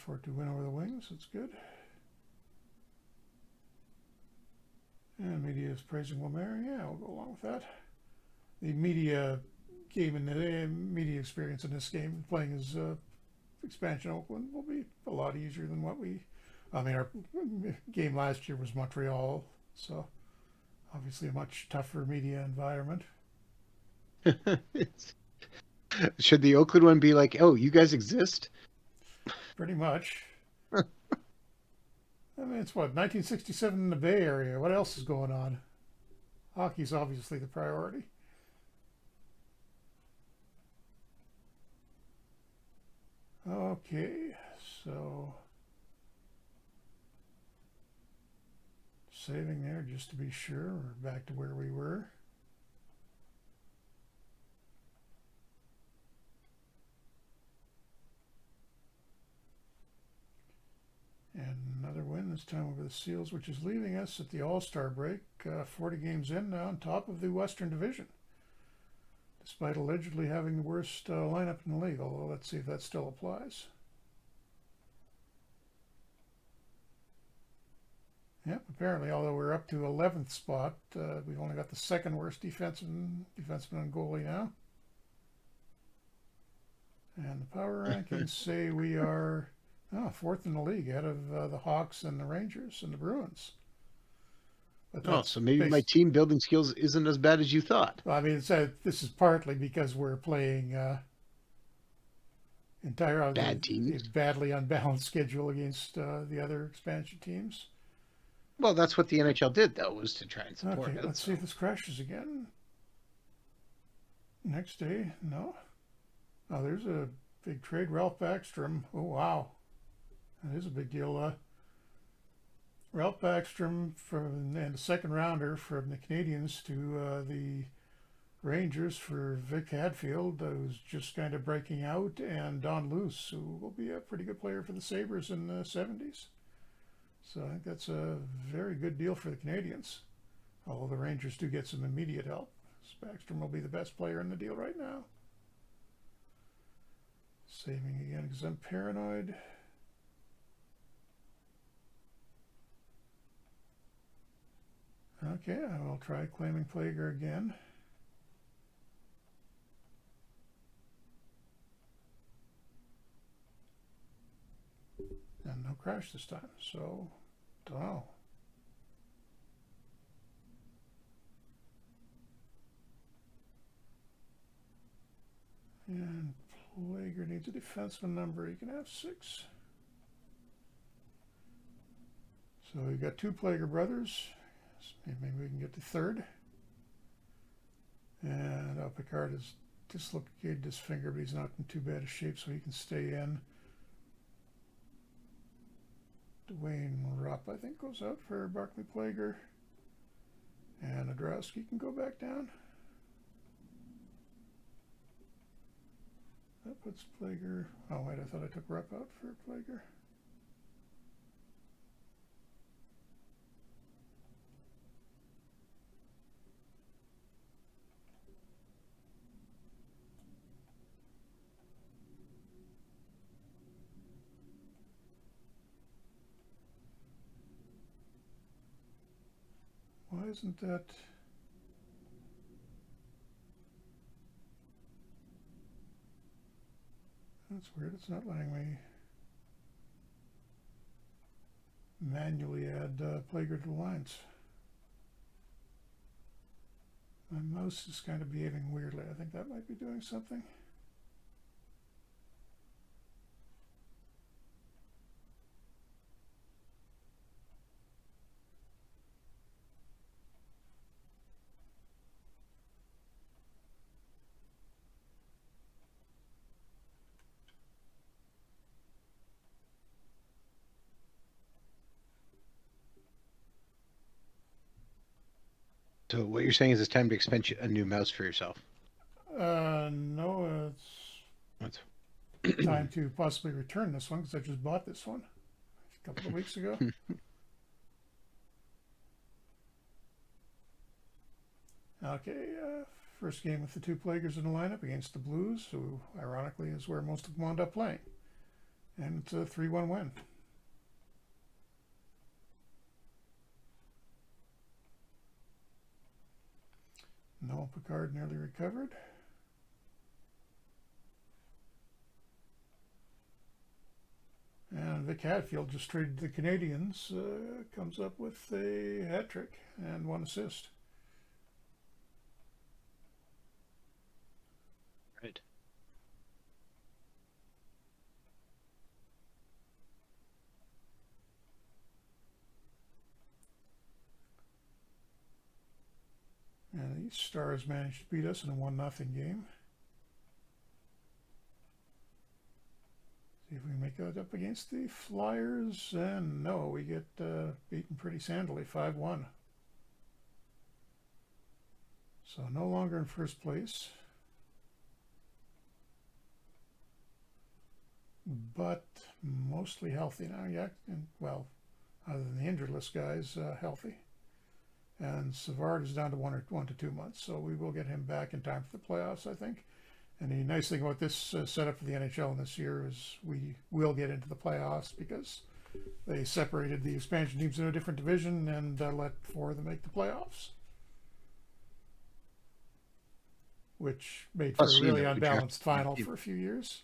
4-2 win over the Wings. That's good. And media is praising Lemaire. Yeah, we'll go along with that. The media game and the media experience in this game, playing as expansion Oakland, will be a lot easier than what we. I mean, our game last year was Montreal, so obviously a much tougher media environment. Should the Oakland one be like, oh, you guys exist? Pretty much. I mean, it's what, 1967 in the Bay Area. What else is going on? Hockey's obviously the priority. Okay, so saving there just to be sure. We're back to where we were. And another win, this time over the Seals, which is leaving us at the All-Star break, 40 games in now, on top of the Western Division, despite allegedly having the worst lineup in the league, although let's see if that still applies. Yep, apparently, although we're up to 11th spot, we've only got the second worst defenseman and goalie now. And the power rankings say we are fourth in the league, ahead of the Hawks and the Rangers and the Bruins. But so maybe my team building skills isn't as bad as you thought. Well, I mean, this is partly because we're playing bad teams, a badly unbalanced schedule against the other expansion teams. Well, that's what the NHL did, though, was to try and support it. Let's see if this crashes again. Next day, no. Oh, there's a big trade. Ralph Backstrom. Oh, wow. That is a big deal. Ralph Backstrom and a second rounder from the Canadians to the Rangers for Vic Hadfield, who's just kind of breaking out, and Don Luce, who will be a pretty good player for the Sabres in the 70s. So I think that's a very good deal for the Canadians, although the Rangers do get some immediate help. Backstrom will be the best player in the deal right now. Saving again because I'm paranoid. Okay, I will try claiming Plager again. And no crash this time, so don't know. And Plager needs a defenseman number. He can have 6. So we've got 2 Plager brothers. Maybe we can get the third. And Picard has dislocated his finger, but he's not in too bad a shape, so he can stay in. Dwayne Rupp, I think, goes out for Barclay Plager. And Nadrowski can go back down. That puts Plager. Oh, wait, I thought I took Rupp out for Plager. Why isn't that? That's weird. It's not letting me manually add Plager to the lines. My mouse is kind of behaving weirdly. I think that might be doing something. So what you're saying is it's time to expend a new mouse for yourself. No, it's time to possibly return this one because I just bought this one a couple of weeks ago. Okay, first game with the 2 Plagers in the lineup against the Blues, who ironically is where most of them wound up playing. And it's a 3-1 win. Noel Picard nearly recovered. And Vic Hadfield just traded the Canadians. Comes up with a hat trick and 1 assist. Right. And the Stars managed to beat us in a 1-0 game. See if we can make that up against the Flyers. And no, we get beaten pretty soundly, 5-1. So no longer in first place. But mostly healthy now. Yeah, and, well, other than the injured list guys, healthy. And Savard is down to 1 to 2 months, so we will get him back in time for the playoffs, I think. And the nice thing about this setup for the NHL this year is we will get into the playoffs because they separated the expansion teams in a different division and let 4 of them make the playoffs, which made for Plus, a really we unbalanced drafted final for a few years.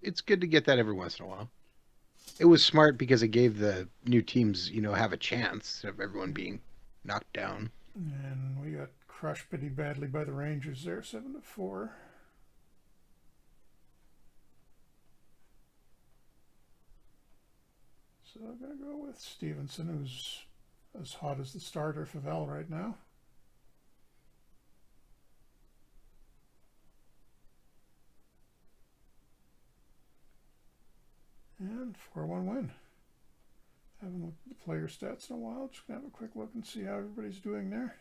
it's good to get that every once in a while. It was smart because it gave the new teams, have a chance of everyone being knocked down. And we got crushed pretty badly by the Rangers there, 7-4. So I'm going to go with Stevenson, who's as hot as the starter for Val right now. And 4-1 win. Haven't looked at the player stats in a while. Just going to have a quick look and see how everybody's doing there.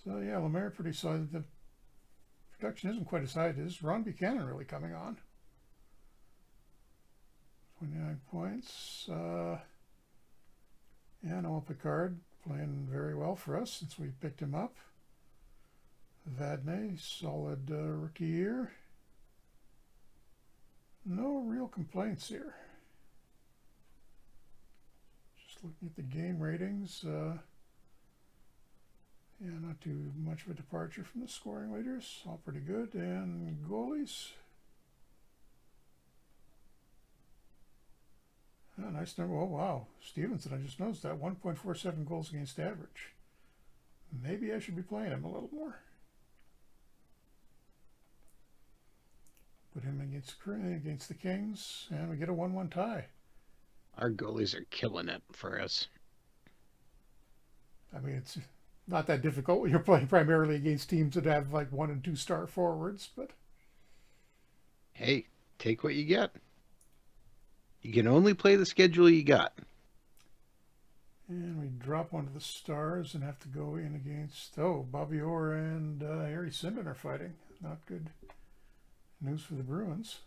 So yeah, Lemaire pretty solid. The production isn't quite as high as it is. Ron Buchanan really coming on. 29 points. Yeah, Noel Picard playing very well for us since we picked him up. Vadnais, solid rookie year. No real complaints here. Just looking at the game ratings. Yeah, not too much of a departure from the scoring leaders. All pretty good. And goalies. Oh, nice number. Oh, wow. Stevenson, I just noticed that. 1.47 goals against average. Maybe I should be playing him a little more. Put him against the Kings, and we get a 1-1 tie. Our goalies are killing it for us. I mean, it's not that difficult when you're playing primarily against teams that have like 1 and 2 star forwards, but Hey, take what you get. You can only play the schedule you got. and we drop one of the Stars and have to go in against Bobby Orr and Harry Sinden are fighting. Not good news for the Bruins.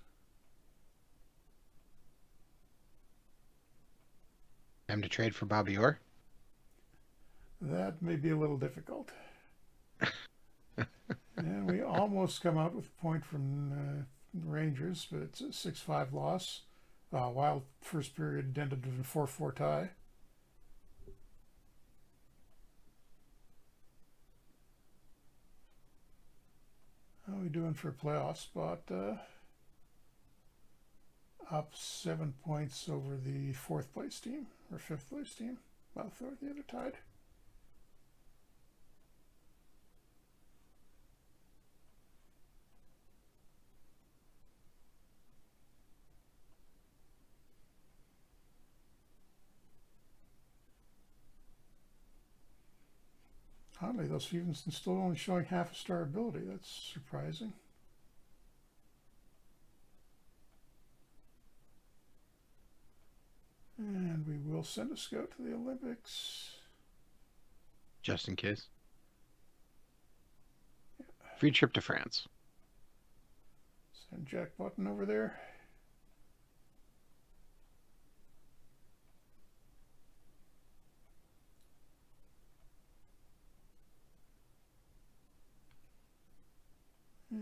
Time to trade for Bobby Orr. That may be a little difficult. And we almost come out with a point from Rangers, but it's a 6-5 loss. While first period ended in a 4-4 tie. How are we doing for a playoff spot? Up 7 points over the 4th place team, or 5th place team. Well, the other tied. Oddly, those Stevenson's still only showing half a star ability. That's surprising. And we will send a scout to the Olympics. Just in case. Yeah. Free trip to France. Send Jack Button over there.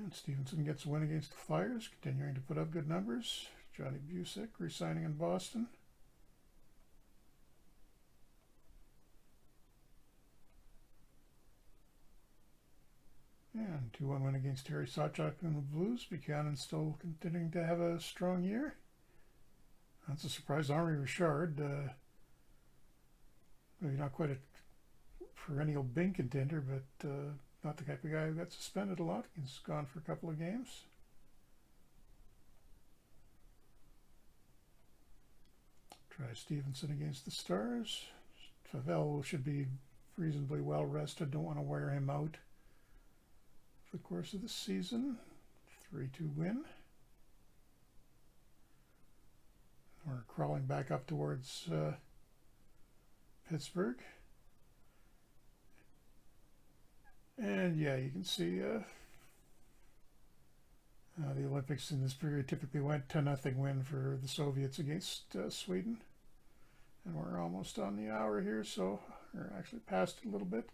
And Stevenson gets a win against the Flyers, continuing to put up good numbers. Johnny Busick re-signing in Boston. And 2-1 win against Terry Sawchuk and the Blues. Buchanan still continuing to have a strong year. That's a surprise. Henri Richard, maybe not quite a perennial bin contender, but not the type of guy who got suspended a lot. He's gone for a couple of games. Try Stevenson against the Stars. Favel should be reasonably well rested. Don't want to wear him out for the course of the season. 3-2 win. We're crawling back up towards Pittsburgh. And yeah, you can see the Olympics in this period typically went 10-0 win for the Soviets against Sweden. And we're almost on the hour here, so we're actually past it a little bit.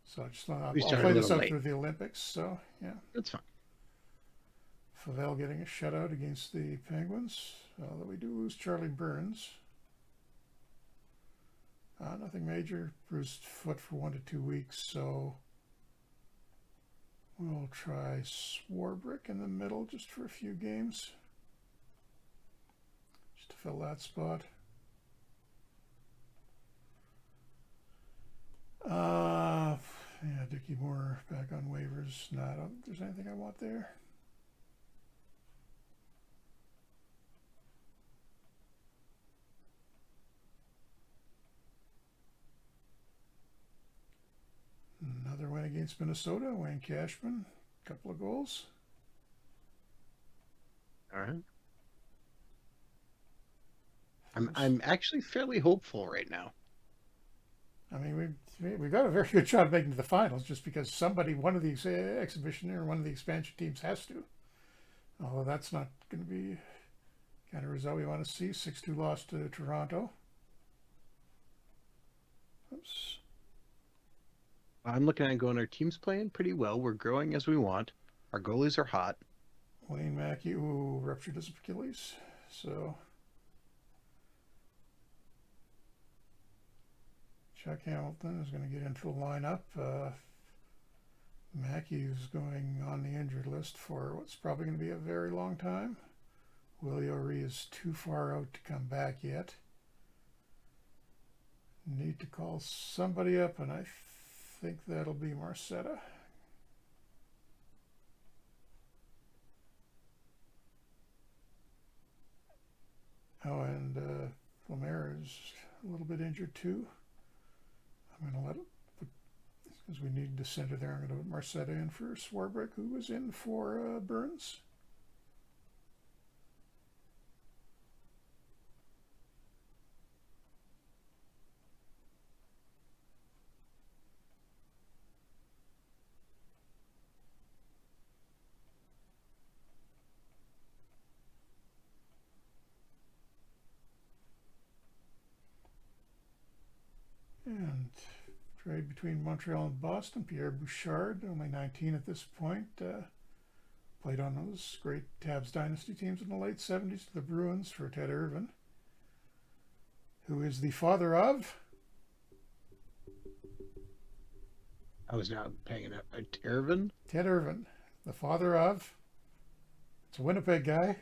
So I'll play this out through the Olympics. So yeah, that's fine. Favel getting a shutout against the Penguins, although we do lose Charlie Burns. Nothing major, bruised foot for 1 to 2 weeks, so we'll try Swarbrick in the middle just for a few games, just to fill that spot. Yeah, Dickie Moore back on waivers. No, I don't think there's anything I want there. Another win against Minnesota. Wayne Cashman, a couple of goals. All right. I'm actually fairly hopeful right now. I mean, we got a very good shot of making to the finals just because somebody, one of the exhibition or one of the expansion teams has to. Although that's not going to be kind of result we want to see. 6-2 loss to Toronto. Oops. I'm looking at going, our team's playing pretty well. We're growing as we want. Our goalies are hot. Wayne Mackey, ruptured his Achilles. So Chuck Hamilton is going to get into the lineup. Mackey is going on the injured list for what's probably going to be a very long time. Willie O'Ree is too far out to come back yet. Need to call somebody up, and I think that'll be Marcetta. Oh, and Lemaire is a little bit injured too. I'm going to let it, because we need to center there. I'm going to put Marcetta in for Swarbrick, who was in for Burns. And trade between Montreal and Boston. Pierre Bouchard, only 19 at this point, played on those great Tabs Dynasty teams in the late 70s to the Bruins for Ted Irvin, who is the father of... I was not paying enough. Irvin? Ted Irvin, the father of... It's a Winnipeg guy.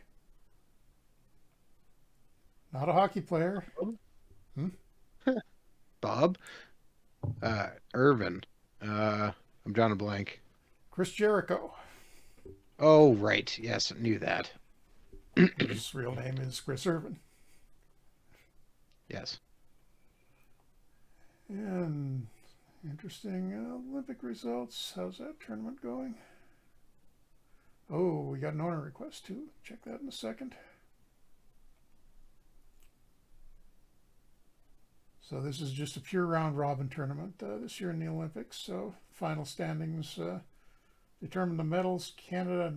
Not a hockey player. Oh. Bob? Irvin. I'm drawing a blank. Chris Jericho. Oh, right. Yes, I knew that. His real name is Chris Irvin. Yes. And interesting Olympic results. How's that tournament going? Oh, we got an owner request too. Check that in a second. So this is just a pure round robin tournament this year in the Olympics. So final standings determine the medals. Canada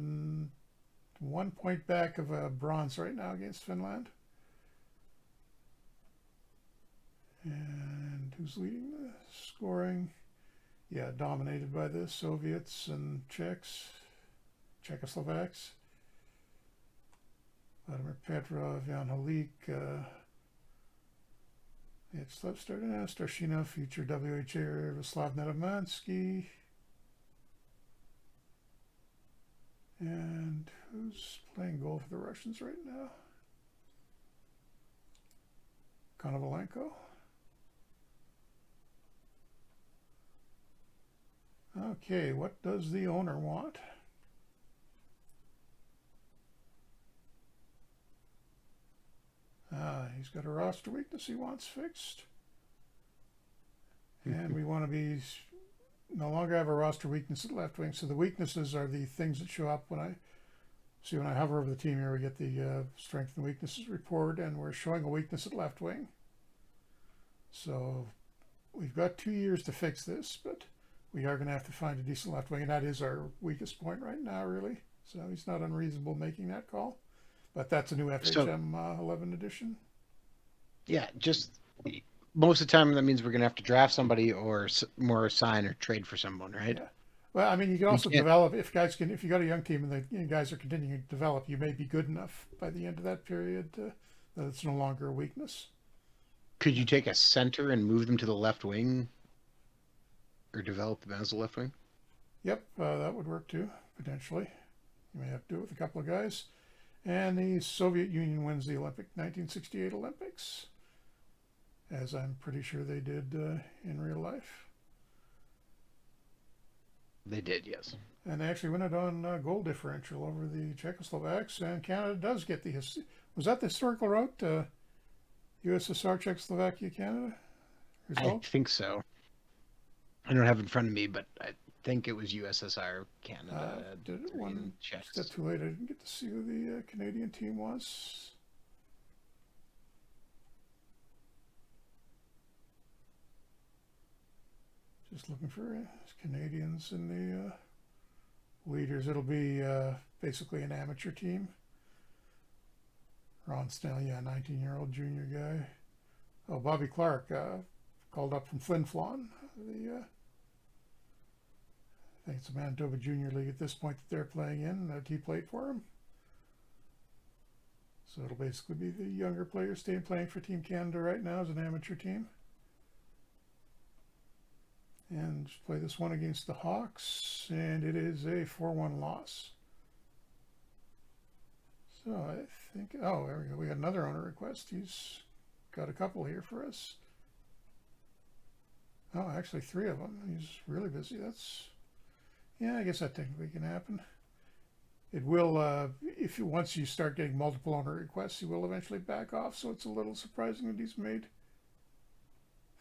1 point back of bronze right now against Finland. And who's leading the scoring? Yeah, dominated by the Soviets and Czechs. Czechoslovaks. Vladimir Petrov, Jan Halik, Vyacheslav Starshina, future WHA, Vaslav Nedomansky. And who's playing goal for the Russians right now? Konovalenko. Okay, what does the owner want? He's got a roster weakness he wants fixed. And we want to be no longer have a roster weakness at left wing. So the weaknesses are the things that show up when I hover over the team here, we get the strength and weaknesses report, and we're showing a weakness at left wing. So we've got 2 years to fix this, but we are going to have to find a decent left wing, and that is our weakest point right now, really. So he's not unreasonable making that call. But that's a new FHM 11 edition. Yeah, just most of the time that means we're going to have to draft somebody or more sign or trade for someone, right? Yeah. Well, I mean, you can also develop if you got a young team and the guys are continuing to develop, you may be good enough by the end of that period that it's no longer a weakness. Could you take a center and move them to the left wing, or develop them as a left wing? Yep, that would work too potentially. You may have to do it with a couple of guys. And the Soviet Union wins the 1968 Olympics, as I'm pretty sure they did in real life. They did, yes. And they actually win it on goal differential over the Czechoslovaks, and Canada does get the... Was that the historical route? USSR, Czechoslovakia, Canada? Result? I think so. I don't have it in front of me, but I think it was USSR, Canada. Did it one step too late? I didn't get to see who the Canadian team was. Just looking for Canadians in the leaders. It'll be basically an amateur team. Ron Snell, yeah, 19-year-old junior guy. Oh, Bobby Clark, called up from Flin Flon. I think it's the Manitoba Junior League at this point that they're playing in. He played for him. So it'll basically be the younger players staying playing for Team Canada right now as an amateur team. And just play this one against the Hawks, and it is a 4-1 loss. So I think, oh, there we go. We got another owner request. He's got a couple here for us. Oh, actually 3 of them. He's really busy. That's, yeah, I guess that technically can happen. It will, once you start getting multiple owner requests, he will eventually back off. So it's a little surprising that he's made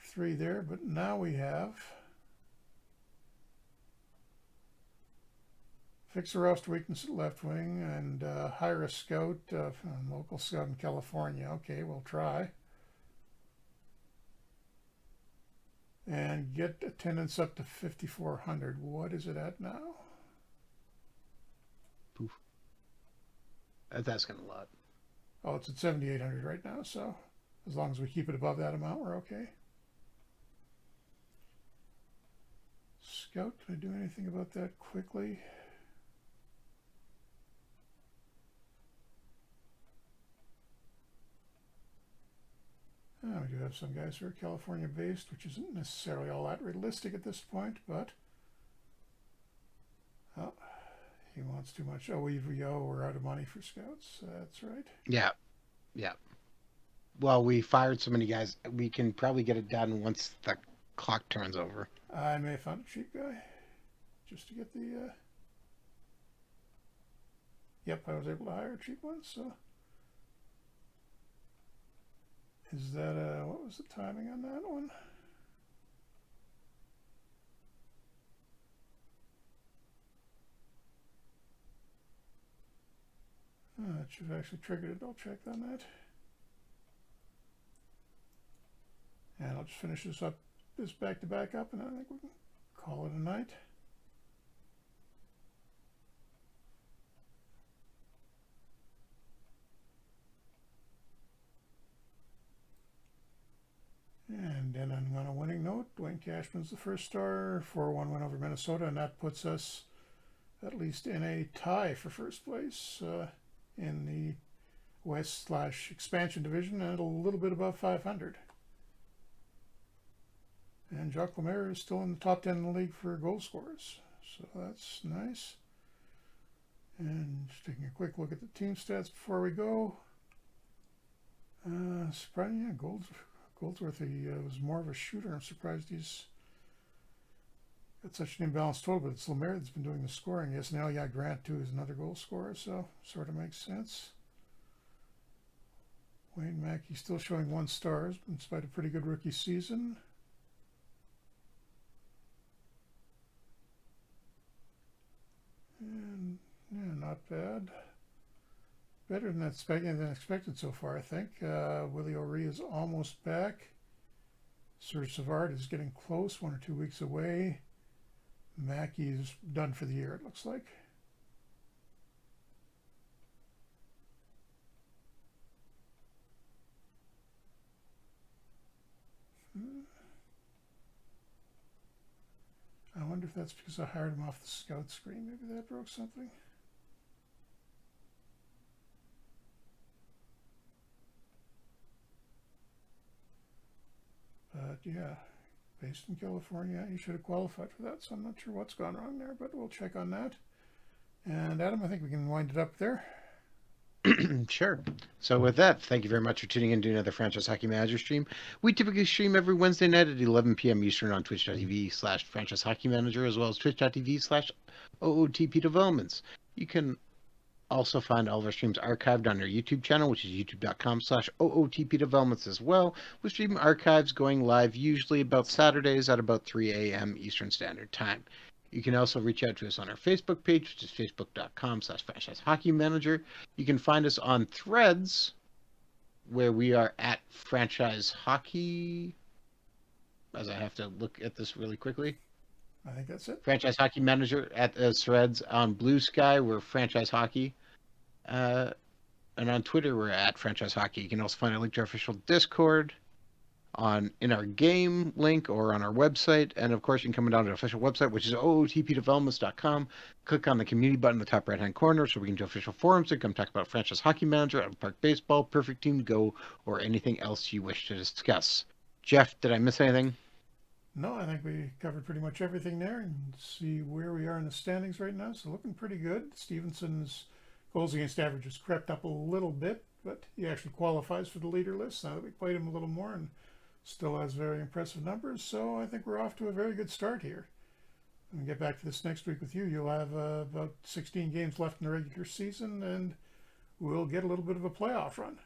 3 there. But now we have fix a roster weakness at left wing and hire a scout, a local scout in California. Okay, we'll try. And get attendance up to 5,400. What is it at now? Poof. That's asking a lot. Oh, it's at 7,800 right now, so as long as we keep it above that amount, we're okay. Scout, can I do anything about that quickly? We do have some guys who are California based, which isn't necessarily all that realistic at this point, but oh, he wants too much. Oh, we're out of money for scouts. That's right. Yeah. Yeah. Well, we fired so many guys. We can probably get it done once the clock turns over. I may have found a cheap guy just to get the... Yep, I was able to hire a cheap one, so... Is that, what was the timing on that one? That should have actually triggered a double check on that. And I'll just finish this back to back up, and I think we can call it a night. And then on a winning note, Dwayne Cashman's the first star, 4-1 win over Minnesota, and that puts us at least in a tie for first place in the West/expansion division and a little bit above 500. And Jacques Lemaire is still in the top 10 in the league for goal scorers. So that's nice. And just taking a quick look at the team stats before we go. Surprising, yeah, Goldsworth was more of a shooter. I'm surprised he's got such an imbalanced total, but it's Lemaire that's been doing the scoring. Yes, now, yeah, Grant, too, is another goal scorer, so sort of makes sense. Wayne Mackey still showing 1 star in spite of a pretty good rookie season. And, yeah, not bad. Better than expected so far, I think. Willie O'Ree is almost back. Serge Savard is getting close, 1 or 2 weeks away. Mackey is done for the year, it looks like. I wonder if that's because I hired him off the scout screen. Maybe that broke something. But yeah, based in California, he should have qualified for that. So I'm not sure what's gone wrong there, but we'll check on that. And Adam, I think we can wind it up there. Sure. So with that, thank you very much for tuning in to another Franchise Hockey Manager stream. We typically stream every Wednesday night at 11 p.m. Eastern on twitch.tv/Franchise Hockey Manager, as well as twitch.tv/OOTP Developments. You can also find all of our streams archived on our YouTube channel, which is youtube.com/OOTP Developments as well, with stream archives going live usually about Saturdays at about 3 a.m. Eastern Standard Time. You can also reach out to us on our Facebook page, which is facebook.com/Franchise Hockey Manager. You can find us on Threads, where we are at Franchise Hockey, as I have to look at this really quickly. I think that's it. Franchise Hockey Manager at Threads. On Bluesky, we're Franchise Hockey. And on Twitter, we're at Franchise Hockey. You can also find a link to our official Discord in our game link or on our website. And of course, you can come down to our official website, which is ootpdevelopments.com. Click on the community button in the top right-hand corner so we can do official forums and come talk about Franchise Hockey Manager, Out Park Baseball, Perfect Team Go, or anything else you wish to discuss. Jeff, did I miss anything? No, I think we covered pretty much everything there, and see where we are in the standings right now. So looking pretty good. Stevenson's goals against average has crept up a little bit, but he actually qualifies for the leader list now that we played him a little more, and still has very impressive numbers. So I think we're off to a very good start here. When we get back to this next week with you, you'll have about 16 games left in the regular season, and we'll get a little bit of a playoff run.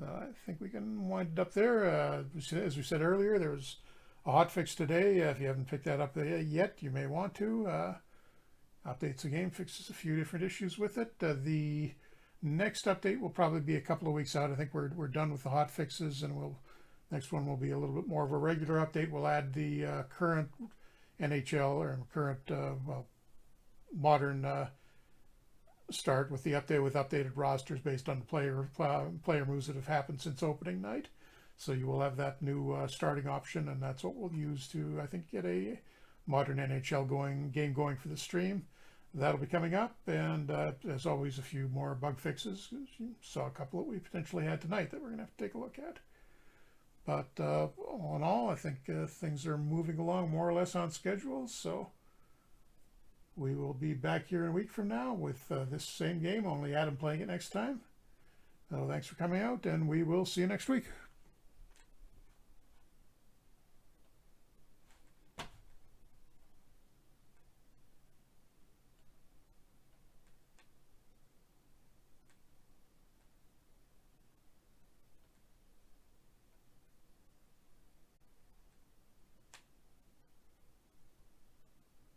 I think we can wind it up there. As we said earlier, there was a hot fix today. If you haven't picked that up yet, you may want to. Updates the game, fixes a few different issues with it. The next update will probably be a couple of weeks out. I think we're done with the hot fixes, and next one will be a little bit more of a regular update. We'll add the current NHL or current modern start with the update with updated rosters based on the player moves that have happened since opening night. So you will have that new starting option, and that's what we'll use to, I think, get a modern NHL game going for the stream. That'll be coming up, and as always, a few more bug fixes. You saw a couple that we potentially had tonight that we're going to have to take a look at. But all in all, I think things are moving along more or less on schedule. So we will be back here in a week from now with this same game, only Adam playing it next time. So thanks for coming out, and we will see you next week.